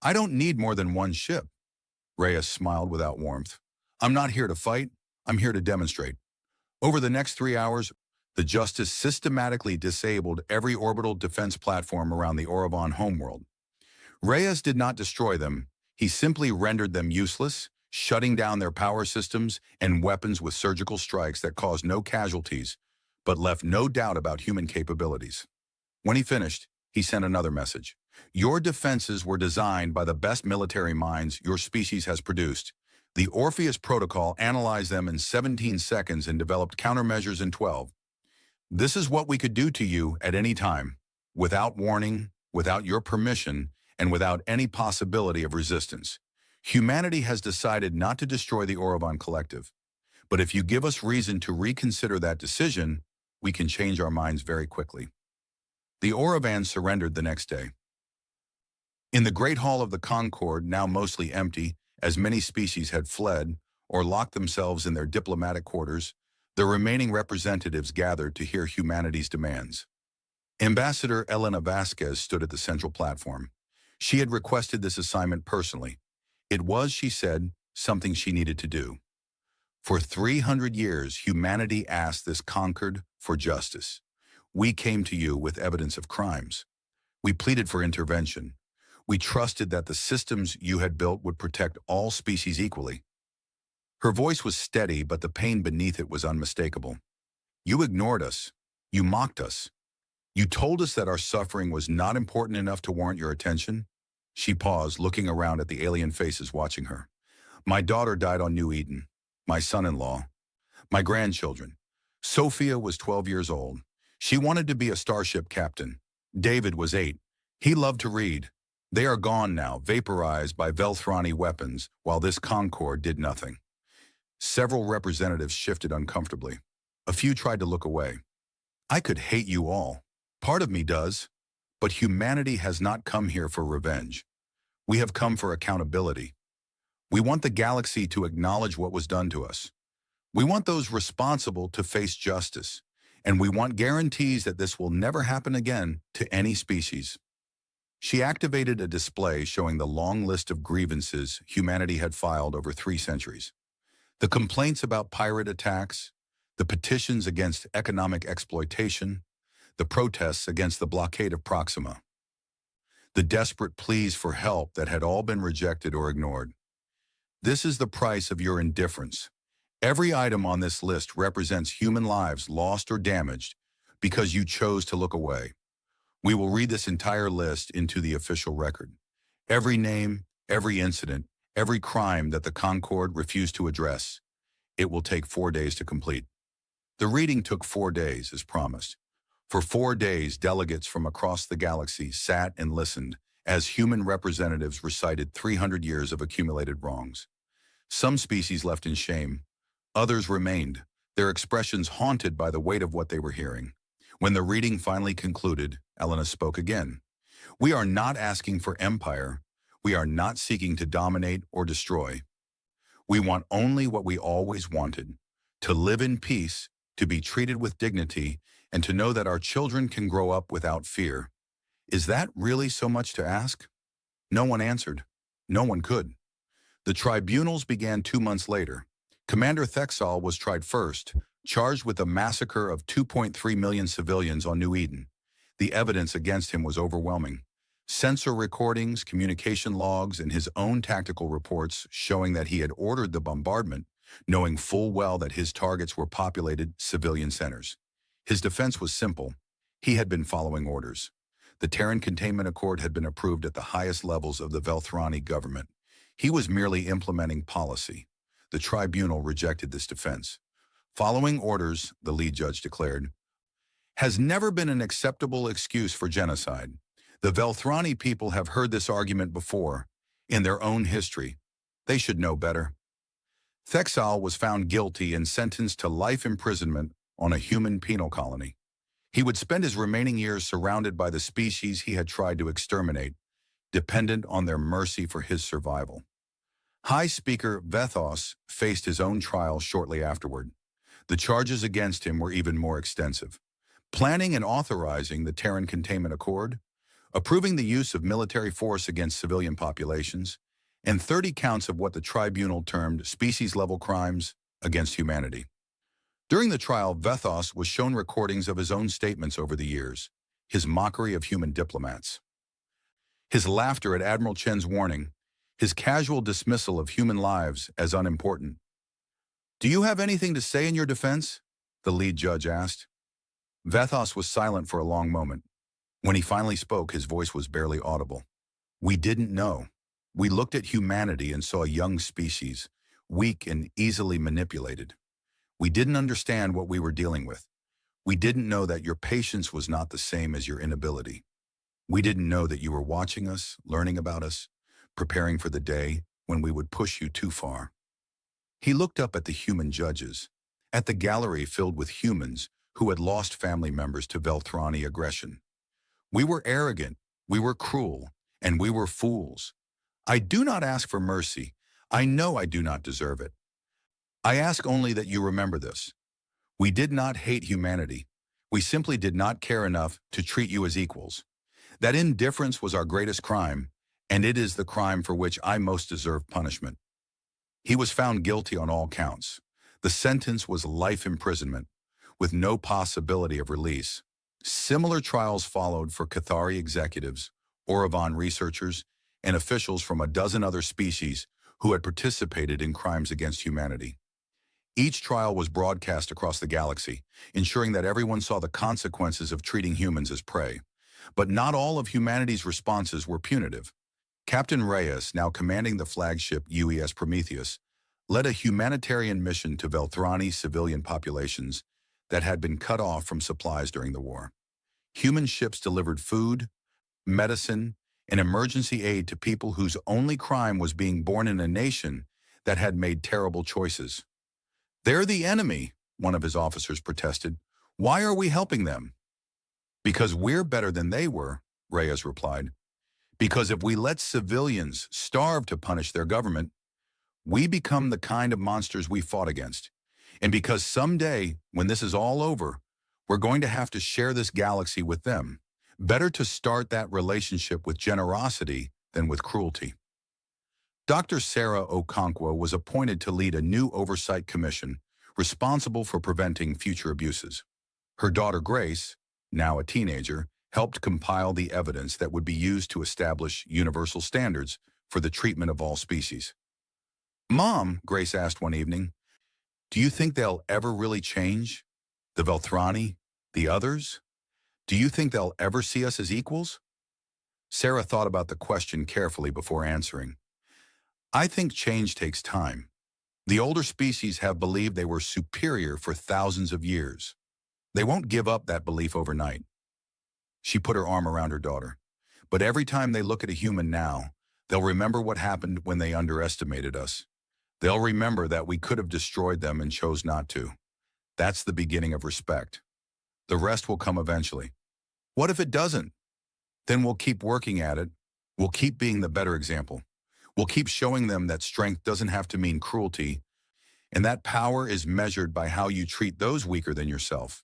"I don't need more than one ship." Reyes smiled without warmth. "I'm not here to fight. I'm here to demonstrate." Over the next 3 hours, the Justice systematically disabled every orbital defense platform around the Oravan homeworld. Reyes did not destroy them. He simply rendered them useless, shutting down their power systems and weapons with surgical strikes that caused no casualties, but left no doubt about human capabilities. When he finished, he sent another message. "Your defenses were designed by the best military minds your species has produced. The Orpheus Protocol analyzed them in 17 seconds and developed countermeasures in 12. This is what we could do to you at any time, without warning, without your permission, and without any possibility of resistance. Humanity has decided not to destroy the Oravan Collective. But if you give us reason to reconsider that decision, we can change our minds very quickly." The Oravan surrendered the next day. In the Great Hall of the Concord, now mostly empty, as many species had fled or locked themselves in their diplomatic quarters, the remaining representatives gathered to hear humanity's demands. Ambassador Elena Vasquez stood at the central platform. She had requested this assignment personally. It was, she said, something she needed to do. For 300 years, humanity asked this Concord for justice. We came to you with evidence of crimes. We pleaded for intervention. We trusted that the systems you had built would protect all species equally. Her voice was steady, but the pain beneath it was unmistakable. You ignored us. You mocked us. You told us that our suffering was not important enough to warrant your attention. She paused, looking around at the alien faces watching her. My daughter died on New Eden. My son-in-law. My grandchildren. Sophia was 12 years old. She wanted to be a starship captain. David was 8. He loved to read. They are gone now, vaporized by Velthrani weapons, while this Concord did nothing. Several representatives shifted uncomfortably. A few tried to look away. I could hate you all. Part of me does. But humanity has not come here for revenge. We have come for accountability. We want the galaxy to acknowledge what was done to us. We want those responsible to face justice. And we want guarantees that this will never happen again to any species. She activated a display showing the long list of grievances humanity had filed over 3 centuries. The complaints about pirate attacks, the petitions against economic exploitation, the protests against the blockade of Proxima, the desperate pleas for help that had all been rejected or ignored. This is the price of your indifference. Every item on this list represents human lives lost or damaged because you chose to look away. We will read this entire list into the official record. Every name, every incident, every crime that the Concord refused to address. It will take 4 days to complete. The reading took 4 days, as promised. For 4 days, delegates from across the galaxy sat and listened as human representatives recited 300 years of accumulated wrongs. Some species left in shame. Others remained, their expressions haunted by the weight of what they were hearing. When the reading finally concluded, Elena spoke again. We are not asking for empire. We are not seeking to dominate or destroy. We want only what we always wanted, to live in peace, to be treated with dignity, and to know that our children can grow up without fear. Is that really so much to ask? No one answered. No one could. The tribunals began 2 months later. Commander Thexal was tried first, charged with the massacre of 2.3 million civilians on New Eden. The evidence against him was overwhelming. Sensor recordings, communication logs, and his own tactical reports showing that he had ordered the bombardment, knowing full well that his targets were populated civilian centers. His defense was simple. He had been following orders. The Terran Containment Accord had been approved at the highest levels of the Velthrani government. He was merely implementing policy. The tribunal rejected this defense. Following orders, the lead judge declared, has never been an acceptable excuse for genocide. The Velthrani people have heard this argument before, in their own history. They should know better. Thexal was found guilty and sentenced to life imprisonment on a human penal colony. He would spend his remaining years surrounded by the species he had tried to exterminate, dependent on their mercy for his survival. High Speaker Vethos faced his own trial shortly afterward. The charges against him were even more extensive. Planning and authorizing the Terran Containment Accord, approving the use of military force against civilian populations, and 30 counts of what the tribunal termed species-level crimes against humanity. During the trial, Vethos was shown recordings of his own statements over the years, his mockery of human diplomats, his laughter at Admiral Chen's warning, his casual dismissal of human lives as unimportant. "Do you have anything to say in your defense?" the lead judge asked. Vethos was silent for a long moment. When he finally spoke, his voice was barely audible. "We didn't know. We looked at humanity and saw a young species, weak and easily manipulated. We didn't understand what we were dealing with. We didn't know that your patience was not the same as your inability. We didn't know that you were watching us, learning about us, preparing for the day when we would push you too far." He looked up at the human judges, at the gallery filled with humans who had lost family members to Velthrani aggression. "We were arrogant, we were cruel, and we were fools. I do not ask for mercy. I know I do not deserve it. I ask only that you remember this. We did not hate humanity. We simply did not care enough to treat you as equals. That indifference was our greatest crime, and it is the crime for which I most deserve punishment." He was found guilty on all counts. The sentence was life imprisonment, with no possibility of release. Similar trials followed for Cathari executives, Oravan researchers, and officials from a dozen other species who had participated in crimes against humanity. Each trial was broadcast across the galaxy, ensuring that everyone saw the consequences of treating humans as prey. But not all of humanity's responses were punitive. Captain Reyes, now commanding the flagship UES Prometheus, led a humanitarian mission to Velthrani civilian populations that had been cut off from supplies during the war. Human ships delivered food, medicine, and emergency aid to people whose only crime was being born in a nation that had made terrible choices. "They're the enemy," one of his officers protested. "Why are we helping them?" "Because we're better than they were," Reyes replied. "Because if we let civilians starve to punish their government, we become the kind of monsters we fought against. And because someday, when this is all over, we're going to have to share this galaxy with them. Better to start that relationship with generosity than with cruelty." Dr. Sarah Okonkwo was appointed to lead a new oversight commission responsible for preventing future abuses. Her daughter Grace, now a teenager, helped compile the evidence that would be used to establish universal standards for the treatment of all species. "Mom," Grace asked one evening, "do you think they'll ever really change? The Velthrani? The others? Do you think they'll ever see us as equals?" Sarah thought about the question carefully before answering. "I think change takes time. The older species have believed they were superior for thousands of years. They won't give up that belief overnight." She put her arm around her daughter. "But every time they look at a human now, they'll remember what happened when they underestimated us. They'll remember that we could have destroyed them and chose not to. That's the beginning of respect. The rest will come eventually. What if it doesn't? Then we'll keep working at it. We'll keep being the better example. We'll keep showing them that strength doesn't have to mean cruelty, and that power is measured by how you treat those weaker than yourself.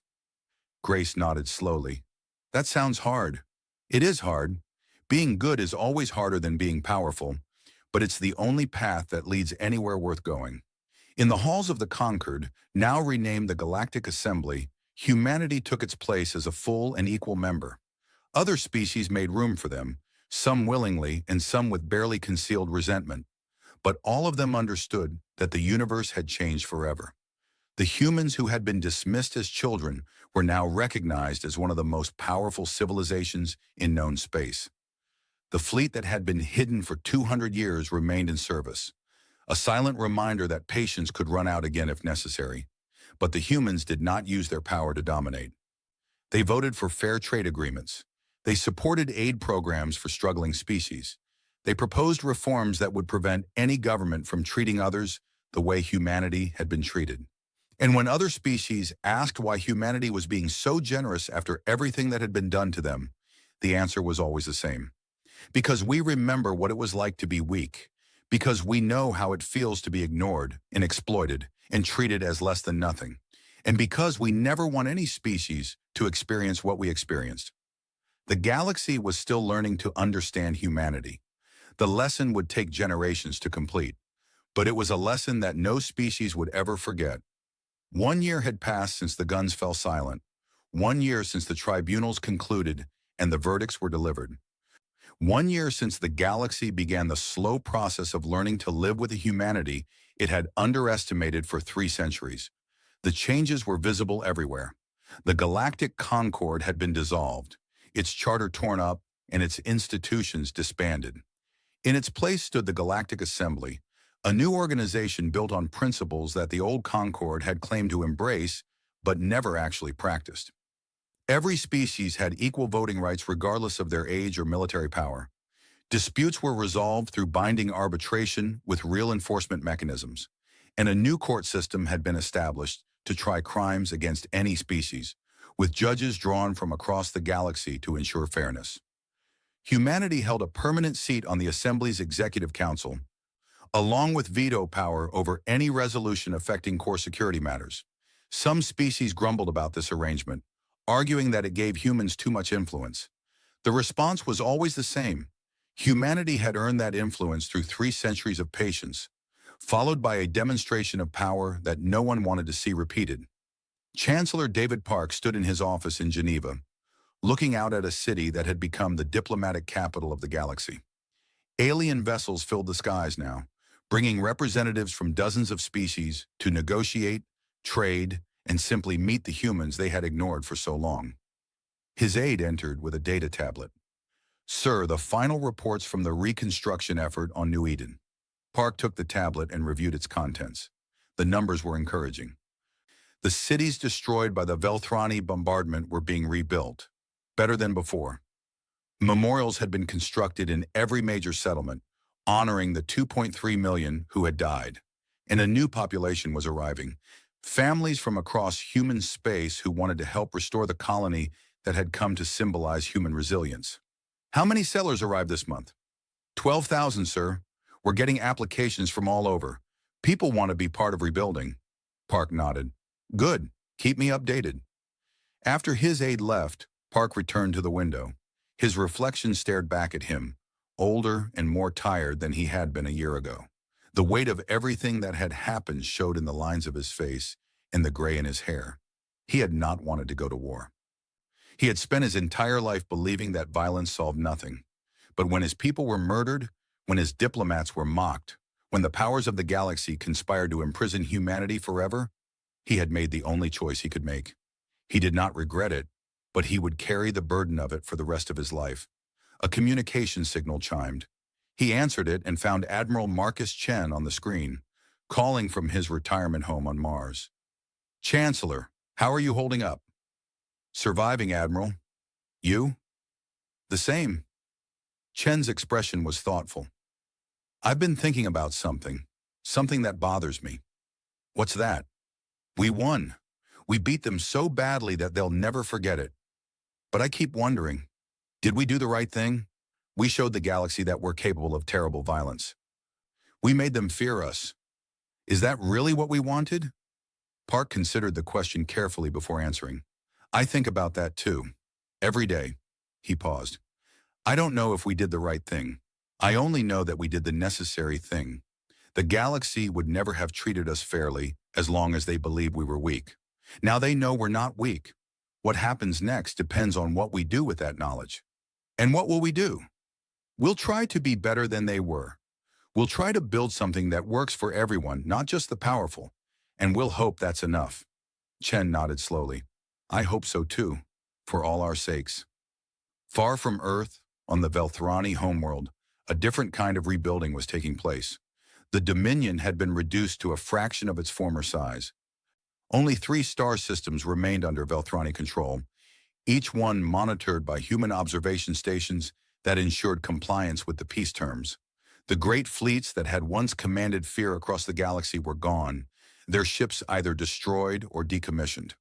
Grace nodded slowly. That sounds hard. It is hard. Being good is always harder than being powerful, but it's the only path that leads anywhere worth going. In the halls of the Concord, now renamed the Galactic Assembly, humanity took its place as a full and equal member. Other species made room for them, some willingly and some with barely concealed resentment. But all of them understood that the universe had changed forever. The humans who had been dismissed as children were now recognized as one of the most powerful civilizations in known space. The fleet that had been hidden for 200 years remained in service, a silent reminder that patience could run out again if necessary. But the humans did not use their power to dominate. They voted for fair trade agreements. They supported aid programs for struggling species. They proposed reforms that would prevent any government from treating others the way humanity had been treated. And when other species asked why humanity was being so generous after everything that had been done to them, the answer was always the same. Because we remember what it was like to be weak. Because we know how it feels to be ignored and exploited and treated as less than nothing. And because we never want any species to experience what we experienced. The galaxy was still learning to understand humanity. The lesson would take generations to complete, but it was a lesson that no species would ever forget. 1 year had passed since the guns fell silent. 1 year since the tribunals concluded and the verdicts were delivered. 1 year since the galaxy began the slow process of learning to live with the humanity it had underestimated for 3 centuries. The changes were visible everywhere. The Galactic Concord had been dissolved, its charter torn up, and its institutions disbanded. In its place stood the Galactic Assembly, a new organization built on principles that the old Concord had claimed to embrace but never actually practiced. Every species had equal voting rights regardless of their age or military power. Disputes were resolved through binding arbitration with real enforcement mechanisms, and a new court system had been established to try crimes against any species, with judges drawn from across the galaxy to ensure fairness. Humanity held a permanent seat on the Assembly's Executive Council, along with veto power over any resolution affecting core security matters. Some species grumbled about this arrangement, arguing that it gave humans too much influence. The response was always the same. Humanity had earned that influence through 3 centuries of patience, followed by a demonstration of power that no one wanted to see repeated. Chancellor David Park stood in his office in Geneva, looking out at a city that had become the diplomatic capital of the galaxy. Alien vessels filled the skies now, bringing representatives from dozens of species to negotiate, trade, and simply meet the humans they had ignored for so long. His aide entered with a data tablet. "Sir, the final reports from the reconstruction effort on New Eden." Park took the tablet and reviewed its contents. The numbers were encouraging. The cities destroyed by the Velthrani bombardment were being rebuilt, better than before. Memorials had been constructed in every major settlement, honoring the 2.3 million who had died, and a new population was arriving, families from across human space who wanted to help restore the colony that had come to symbolize human resilience. "How many settlers arrived this month?" 12,000, sir. We're getting applications from all over. People want to be part of rebuilding." Park nodded. "Good. Keep me updated." After his aide left, Park returned to the window. His reflection stared back at him, older and more tired than he had been a year ago. The weight of everything that had happened showed in the lines of his face and the gray in his hair. He had not wanted to go to war. He had spent his entire life believing that violence solved nothing. But when his people were murdered, when his diplomats were mocked, when the powers of the galaxy conspired to imprison humanity forever, he had made the only choice he could make. He did not regret it, but he would carry the burden of it for the rest of his life. A communication signal chimed. He answered it and found Admiral Marcus Chen on the screen, calling from his retirement home on Mars. "Chancellor, how are you holding up?" "Surviving, Admiral. You?" "The same." Chen's expression was thoughtful. "I've been thinking about something. something that bothers me. What's that? We won. We beat them so badly that they'll never forget it. But I keep wondering, did we do the right thing? We showed the galaxy that we're capable of terrible violence. We made them fear us. Is that really what we wanted? Park considered the question carefully before answering. I think about that too. Every day. He paused. I don't know if we did the right thing. I only know that we did the necessary thing. The galaxy would never have treated us fairly as long as they believed we were weak. Now they know we're not weak. What happens next depends on what we do with that knowledge. And what will we do? We'll try to be better than they were. We'll try to build something that works for everyone, not just the powerful. And we'll hope that's enough. Chen nodded slowly. I hope so too, for all our sakes. Far from Earth, on the Velthrani homeworld, a different kind of rebuilding was taking place. The Dominion had been reduced to a fraction of its former size. Only 3 star systems remained under Velthrani control, each one monitored by human observation stations that ensured compliance with the peace terms. The great fleets that had once commanded fear across the galaxy were gone, their ships either destroyed or decommissioned.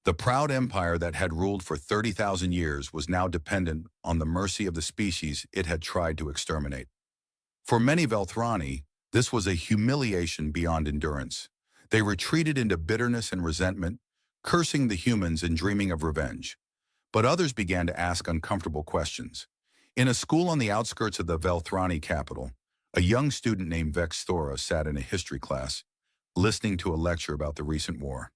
The proud empire that had ruled for 30,000 years was now dependent on the mercy of the species it had tried to exterminate. For many Velthrani, this was a humiliation beyond endurance. They retreated into bitterness and resentment, cursing the humans and dreaming of revenge. But others began to ask uncomfortable questions. In a school on the outskirts of the Velthrani capital, a young student named Vex Thora sat in a history class, listening to a lecture about the recent war.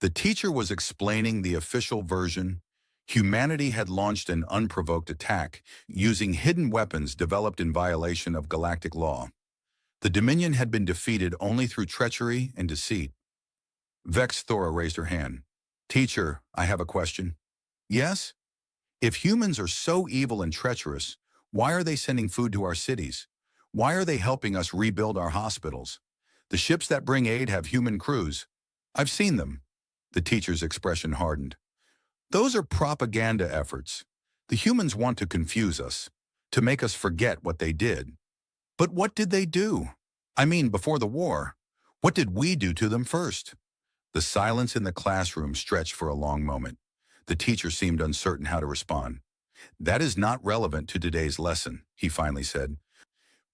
The teacher was explaining the official version. Humanity had launched an unprovoked attack, using hidden weapons developed in violation of galactic law. The Dominion had been defeated only through treachery and deceit. Vex Thora raised her hand. Teacher, I have a question. Yes? If humans are so evil and treacherous, why are they sending food to our cities? Why are they helping us rebuild our hospitals? The ships that bring aid have human crews. I've seen them. The teacher's expression hardened. Those are propaganda efforts. The humans want to confuse us, to make us forget what they did. But what did they do? I mean, before the war, what did we do to them first? The silence in the classroom stretched for a long moment. The teacher seemed uncertain how to respond. That is not relevant to today's lesson, he finally said.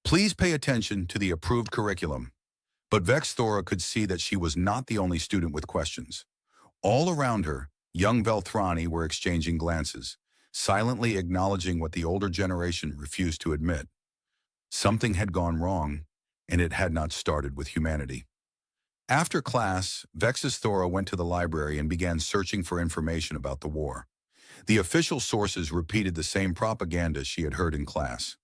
Please pay attention to the approved curriculum. But Vex Thora could see that she was not the only student with questions. All around her, young Velthrani were exchanging glances, silently acknowledging what the older generation refused to admit. Something had gone wrong, and it had not started with humanity. After class, Vex's Thora went to the library and began searching for information about the war. The official sources repeated the same propaganda she had heard in class.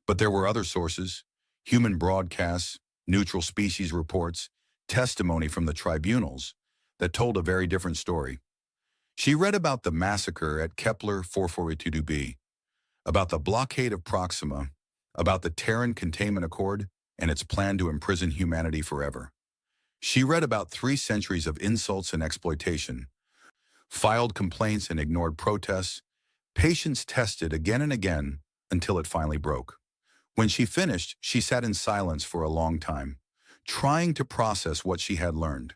But there were other sources, human broadcasts, neutral species reports, testimony from the tribunals, that told a very different story. She read about the massacre at Kepler 442b, about the blockade of Proxima, about the Terran Containment Accord and its plan to imprison humanity forever. She read about 3 centuries of insults and exploitation, filed complaints and ignored protests, patience tested again and again until it finally broke. When she finished, she sat in silence for a long time, trying to process what she had learned.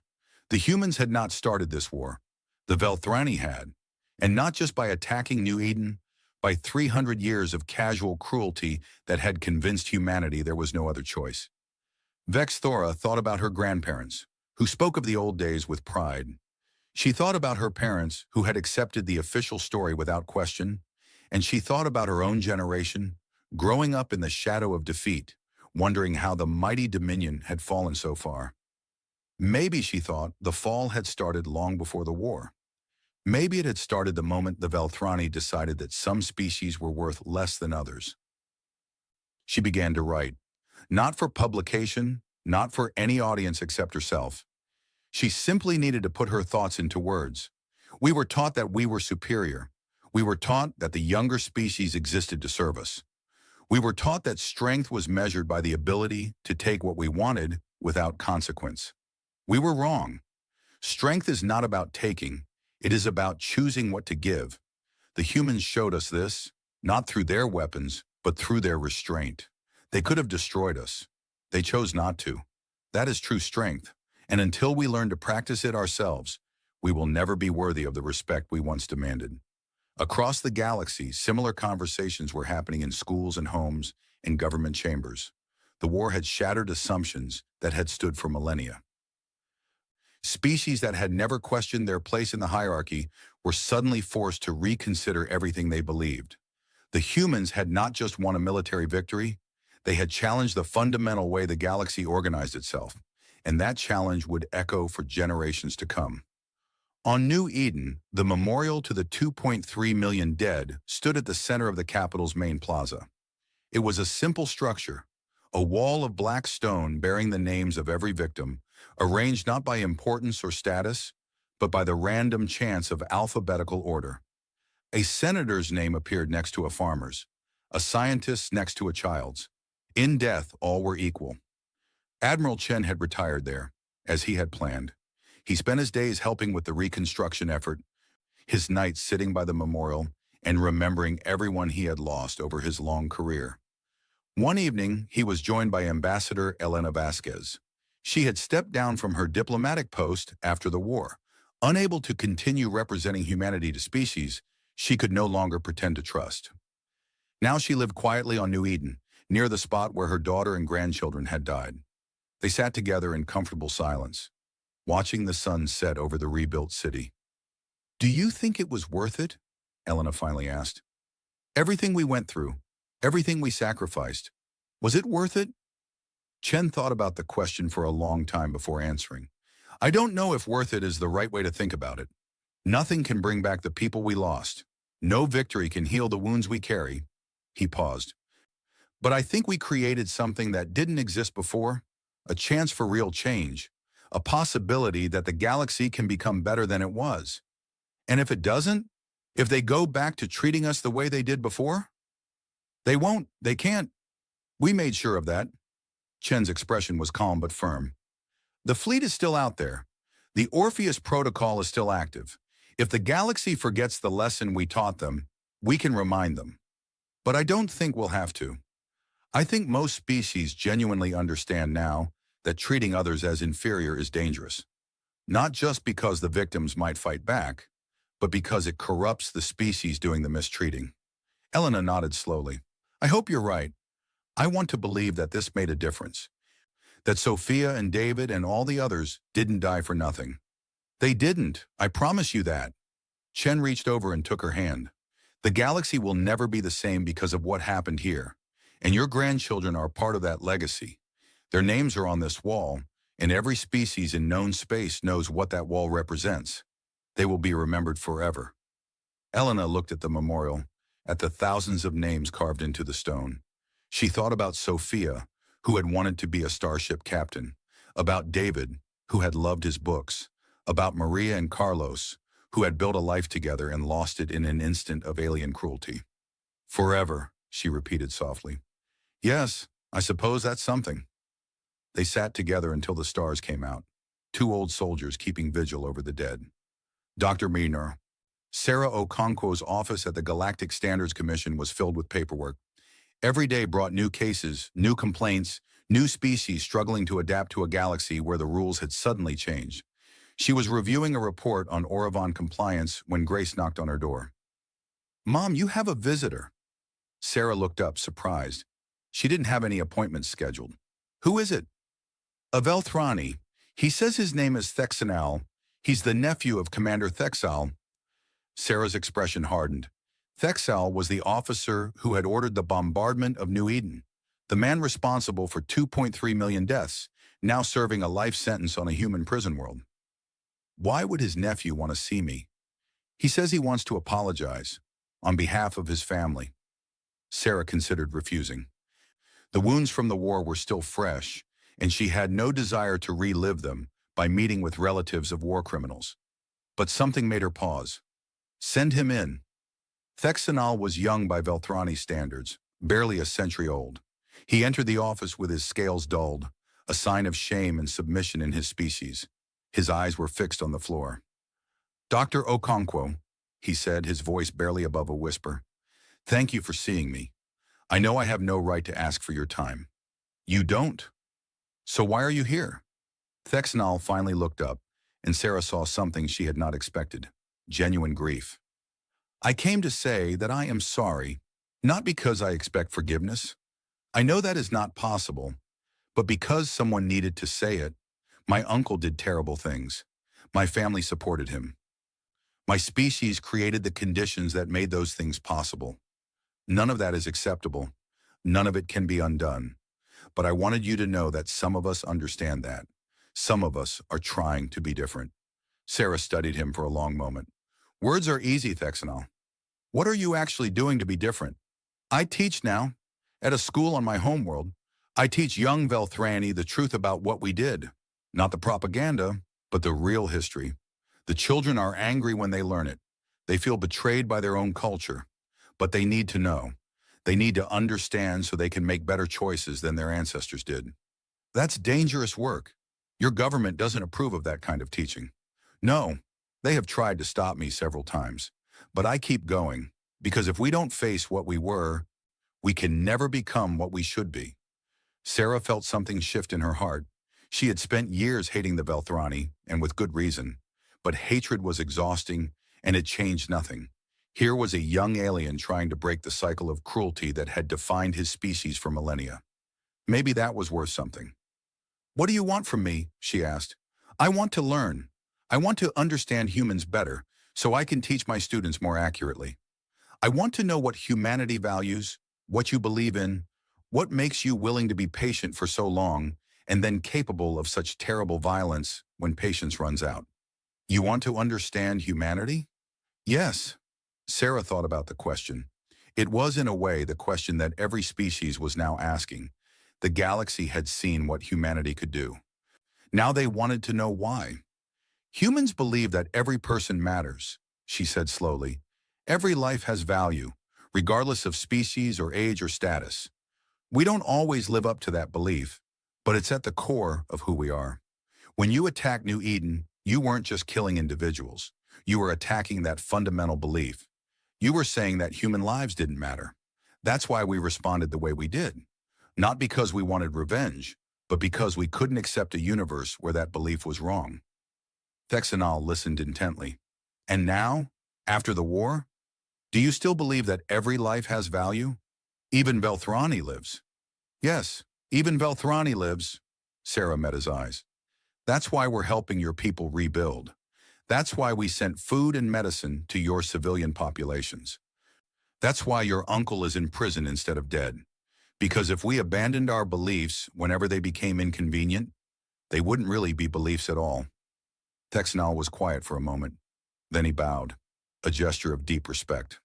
The humans had not started this war. The Velthrani had, and not just by attacking New Eden, by 300 years of casual cruelty that had convinced humanity there was no other choice. Vex Thora thought about her grandparents, who spoke of the old days with pride. She thought about her parents, who had accepted the official story without question, and she thought about her own generation, growing up in the shadow of defeat, wondering how the mighty Dominion had fallen so far. Maybe, she thought, the fall had started long before the war. Maybe it had started the moment the Velthrani decided that some species were worth less than others. She began to write, not for publication, not for any audience except herself. She simply needed to put her thoughts into words. We were taught that we were superior. We were taught that the younger species existed to serve us. We were taught that strength was measured by the ability to take what we wanted without consequence. We were wrong. Strength is not about taking. It is about choosing what to give. The humans showed us this, not through their weapons, but through their restraint. They could have destroyed us. They chose not to. That is true strength, and until we learn to practice it ourselves, we will never be worthy of the respect we once demanded. Across the galaxy, similar conversations were happening in schools and homes and government chambers. The war had shattered assumptions that had stood for millennia. Species that had never questioned their place in the hierarchy were suddenly forced to reconsider everything they believed. The humans had not just won a military victory, they had challenged the fundamental way the galaxy organized itself, and that challenge would echo for generations to come. On New Eden, the memorial to the 2.3 million dead stood at the center of the capital's main plaza. It was a simple structure, a wall of black stone bearing the names of every victim, arranged not by importance or status, but by the random chance of alphabetical order. A senator's name appeared next to a farmer's, a scientist's next to a child's. In death, all were equal. Admiral Chen had retired there, as he had planned. He spent his days helping with the reconstruction effort, his nights sitting by the memorial and remembering everyone he had lost over his long career. One evening, he was joined by Ambassador Elena Vasquez. She had stepped down from her diplomatic post after the war. Unable to continue representing humanity to species she could no longer pretend to trust. Now she lived quietly on New Eden, near the spot where her daughter and grandchildren had died. They sat together in comfortable silence, watching the sun set over the rebuilt city. "Do you think it was worth it?" Elena finally asked. "Everything we went through, everything we sacrificed, was it worth it?" Chen thought about the question for a long time before answering. "I don't know if worth it is the right way to think about it. Nothing can bring back the people we lost. No victory can heal the wounds we carry." He paused. "But I think we created something that didn't exist before, a chance for real change, a possibility that the galaxy can become better than it was. And if it doesn't, if they go back to treating us the way they did before? They won't, they can't. We made sure of that." Chen's expression was calm but firm. "The fleet is still out there. The Orpheus Protocol is still active. If the galaxy forgets the lesson we taught them, we can remind them. But I don't think we'll have to. I think most species genuinely understand now that treating others as inferior is dangerous. Not just because the victims might fight back, but because it corrupts the species doing the mistreating." Elena nodded slowly. "I hope you're right. I want to believe that this made a difference. That Sophia and David and all the others didn't die for nothing. They didn't, I promise you that." Chen reached over and took her hand. "The galaxy will never be the same because of what happened here, and your grandchildren are part of that legacy. Their names are on this wall, and every species in known space knows what that wall represents. They will be remembered forever." Elena looked at the memorial, at the thousands of names carved into the stone. She thought about Sophia, who had wanted to be a starship captain, about David, who had loved his books, about Maria and Carlos, who had built a life together and lost it in an instant of alien cruelty. "Forever," she repeated softly. "Yes, I suppose that's something." They sat together until the stars came out, two old soldiers keeping vigil over the dead. Dr. Miner. Sarah Okonkwo's office at the Galactic Standards Commission was filled with paperwork. Every day brought new cases, new complaints, new species struggling to adapt to a galaxy where the rules had suddenly changed. She was reviewing a report on Oravon compliance when Grace knocked on her door. "Mom, you have a visitor." Sarah looked up, surprised. She didn't have any appointments scheduled. "Who is it?" "A Velthrani. He says his name is Thexanal. He's the nephew of Commander Thexal." Sarah's expression hardened. Thexal was the officer who had ordered the bombardment of New Eden, the man responsible for 2.3 million deaths, now serving a life sentence on a human prison world. "Why would his nephew want to see me?" "He says he wants to apologize, on behalf of his family." Sarah considered refusing. The wounds from the war were still fresh, and she had no desire to relive them by meeting with relatives of war criminals. But something made her pause. "Send him in." Thexanal was young by Velthrani standards, barely a century old. He entered the office with his scales dulled, a sign of shame and submission in his species. His eyes were fixed on the floor. "Dr. Okonkwo," he said, his voice barely above a whisper, "thank you for seeing me. I know I have no right to ask for your time." "You don't? So why are you here?" Thexanol finally looked up, and Sarah saw something she had not expected: genuine grief. I came to say that I am sorry, not because I expect forgiveness. I know that is not possible, but because someone needed to say it. My uncle did terrible things. My family supported him. My species created the conditions that made those things possible. None of that is acceptable. None of it can be undone. But I wanted you to know that some of us understand that. Some of us are trying to be different. Sarah studied him for a long moment. Words are easy, Thexanol. What are you actually doing to be different? I teach now. At a school on my homeworld, I teach young Velthrani the truth about what we did. Not the propaganda, but the real history. The children are angry when they learn it. They feel betrayed by their own culture. But they need to know. They need to understand so they can make better choices than their ancestors did. That's dangerous work. Your government doesn't approve of that kind of teaching. No, they have tried to stop me several times. But I keep going, because if we don't face what we were, we can never become what we should be. Sarah felt something shift in her heart. She had spent years hating the Velthrani, and with good reason. But hatred was exhausting, and it changed nothing. Here was a young alien trying to break the cycle of cruelty that had defined his species for millennia. Maybe that was worth something. What do you want from me? She asked. I want to learn. I want to understand humans better, so I can teach my students more accurately. I want to know what humanity values, what you believe in, what makes you willing to be patient for so long, and then capable of such terrible violence when patience runs out. You want to understand humanity? Yes. Sarah thought about the question. It was, in a way, the question that every species was now asking. The galaxy had seen what humanity could do. Now they wanted to know why. Humans believe that every person matters, she said slowly. Every life has value, regardless of species or age or status. We don't always live up to that belief, but it's at the core of who we are. When you attacked New Eden, you weren't just killing individuals. You were attacking that fundamental belief. You were saying that human lives didn't matter. That's why we responded the way we did. Not because we wanted revenge, but because we couldn't accept a universe where that belief was wrong. Thexanol listened intently. And now, after the war, do you still believe that every life has value? Even Velthrani lives. Yes, even Velthrani lives. Sarah met his eyes. That's why we're helping your people rebuild. That's why we sent food and medicine to your civilian populations. That's why your uncle is in prison instead of dead. Because if we abandoned our beliefs whenever they became inconvenient, they wouldn't really be beliefs at all. Thexanol was quiet for a moment. Then he bowed, a gesture of deep respect.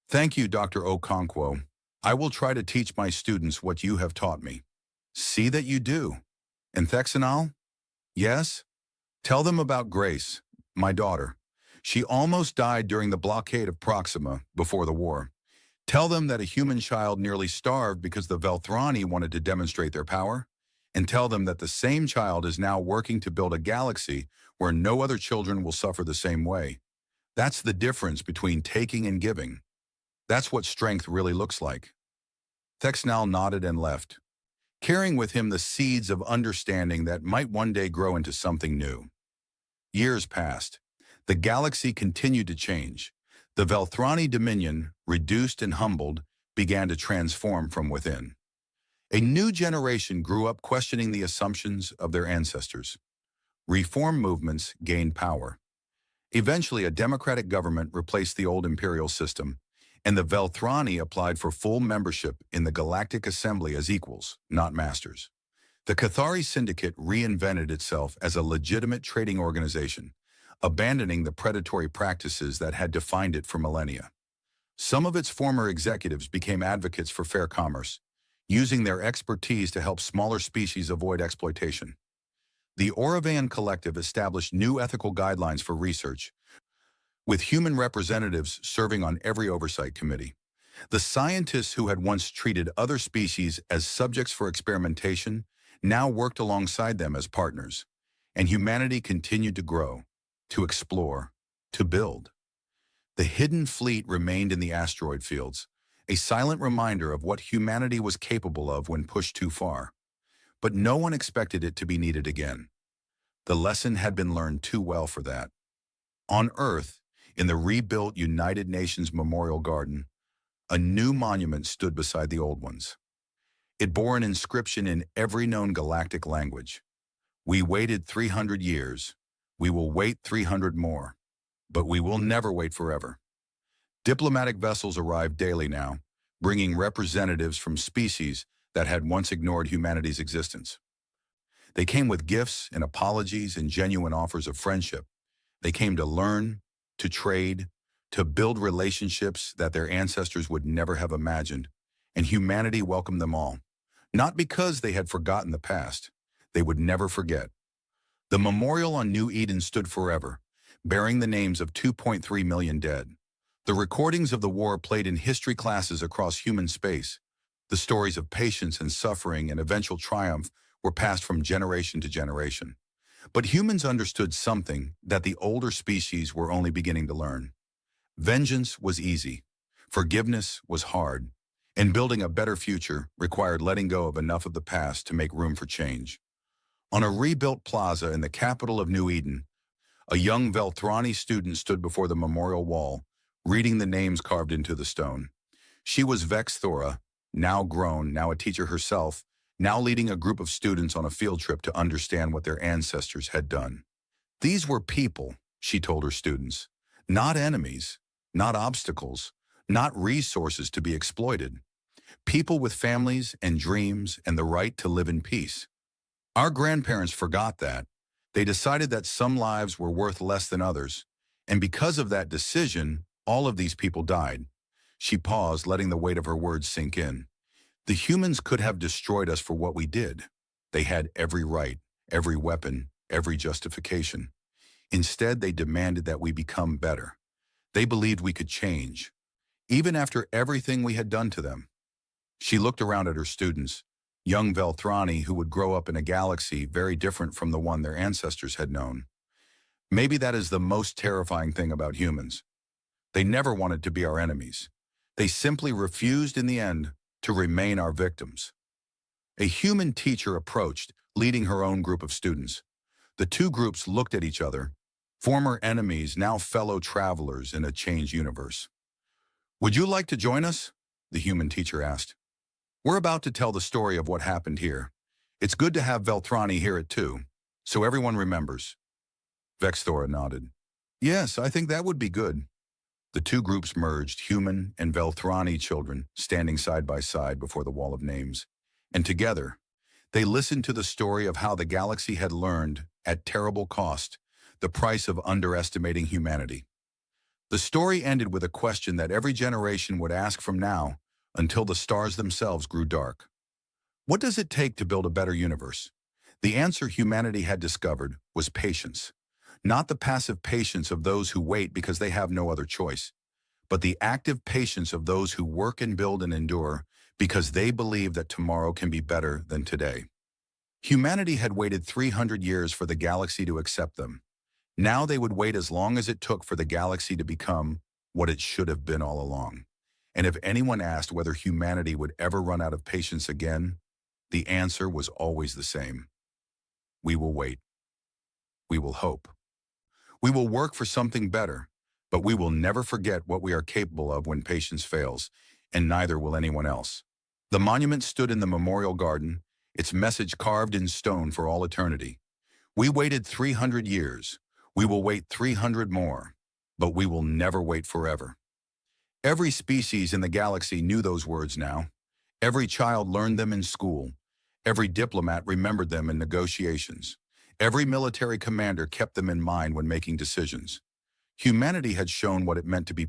Thank you, Dr. Okonkwo. I will try to teach my students what you have taught me. See that you do. And Thexanol? Yes? Tell them about Grace, my daughter. She almost died during the blockade of Proxima before the war. Tell them that a human child nearly starved because the Velthrani wanted to demonstrate their power. And tell them that the same child is now working to build a galaxy where no other children will suffer the same way. That's the difference between taking and giving. That's what strength really looks like. Thexanol nodded and left, carrying with him the seeds of understanding that might one day grow into something new. Years passed. The galaxy continued to change. The Velthrani dominion, reduced and humbled, began to transform from within. A new generation grew up questioning the assumptions of their ancestors. Reform movements gained power. Eventually, a democratic government replaced the old imperial system, and the Velthrani applied for full membership in the Galactic Assembly as equals, not masters. The Cathari Syndicate reinvented itself as a legitimate trading organization, abandoning the predatory practices that had defined it for millennia. Some of its former executives became advocates for fair commerce, using their expertise to help smaller species avoid exploitation. The Oravan Collective established new ethical guidelines for research, with human representatives serving on every oversight committee. The scientists who had once treated other species as subjects for experimentation now worked alongside them as partners, and humanity continued to grow, to explore, to build. The hidden fleet remained in the asteroid fields, a silent reminder of what humanity was capable of when pushed too far. But no one expected it to be needed again. The lesson had been learned too well for that. On Earth, in the rebuilt United Nations Memorial Garden, a new monument stood beside the old ones. It bore an inscription in every known galactic language. We waited 300 years. We will wait 300 more. But we will never wait forever. Diplomatic vessels arrived daily now, bringing representatives from species that had once ignored humanity's existence. They came with gifts and apologies and genuine offers of friendship. They came to learn, to trade, to build relationships that their ancestors would never have imagined, and humanity welcomed them all. Not because they had forgotten the past. They would never forget. The memorial on New Eden stood forever, bearing the names of 2.3 million dead. The recordings of the war played in history classes across human space. The stories of patience and suffering and eventual triumph were passed from generation to generation. But humans understood something that the older species were only beginning to learn. Vengeance was easy. Forgiveness was hard. And building a better future required letting go of enough of the past to make room for change. On a rebuilt plaza in the capital of New Eden, a young Velthrani student stood before the memorial wall, reading the names carved into the stone. She was Vex Thora, now grown, now a teacher herself, now leading a group of students on a field trip to understand what their ancestors had done. These were people, she told her students, not enemies, not obstacles, not resources to be exploited. People with families and dreams and the right to live in peace. Our grandparents forgot that. They decided that some lives were worth less than others, and because of that decision, all of these people died. She paused, letting the weight of her words sink in. The humans could have destroyed us for what we did. They had every right, every weapon, every justification. Instead, they demanded that we become better. They believed we could change, even after everything we had done to them. She looked around at her students, young Velthrani who would grow up in a galaxy very different from the one their ancestors had known. Maybe that is the most terrifying thing about humans. They never wanted to be our enemies. They simply refused in the end to remain our victims. A human teacher approached, leading her own group of students. The two groups looked at each other, former enemies, now fellow travelers in a changed universe. "Would you like to join us?" the human teacher asked. "We're about to tell the story of what happened here. It's good to have Velthrani hear it too, so everyone remembers." Vex Thora nodded. "Yes, I think that would be good." The two groups merged, human and Velthrani children, standing side by side before the wall of names. And together, they listened to the story of how the galaxy had learned, at terrible cost, the price of underestimating humanity. The story ended with a question that every generation would ask from now until the stars themselves grew dark. What does it take to build a better universe? The answer humanity had discovered was patience. Not the passive patience of those who wait because they have no other choice, but the active patience of those who work and build and endure because they believe that tomorrow can be better than today. Humanity had waited 300 years for the galaxy to accept them. Now they would wait as long as it took for the galaxy to become what it should have been all along. And if anyone asked whether humanity would ever run out of patience again, the answer was always the same. We will wait. We will hope. We will work for something better, but we will never forget what we are capable of when patience fails, and neither will anyone else. The monument stood in the memorial garden, its message carved in stone for all eternity. We waited 300 years. We will wait 300 more, but we will never wait forever. Every species in the galaxy knew those words now. Every child learned them in school. Every diplomat remembered them in negotiations. Every military commander kept them in mind when making decisions. Humanity had shown what it meant to be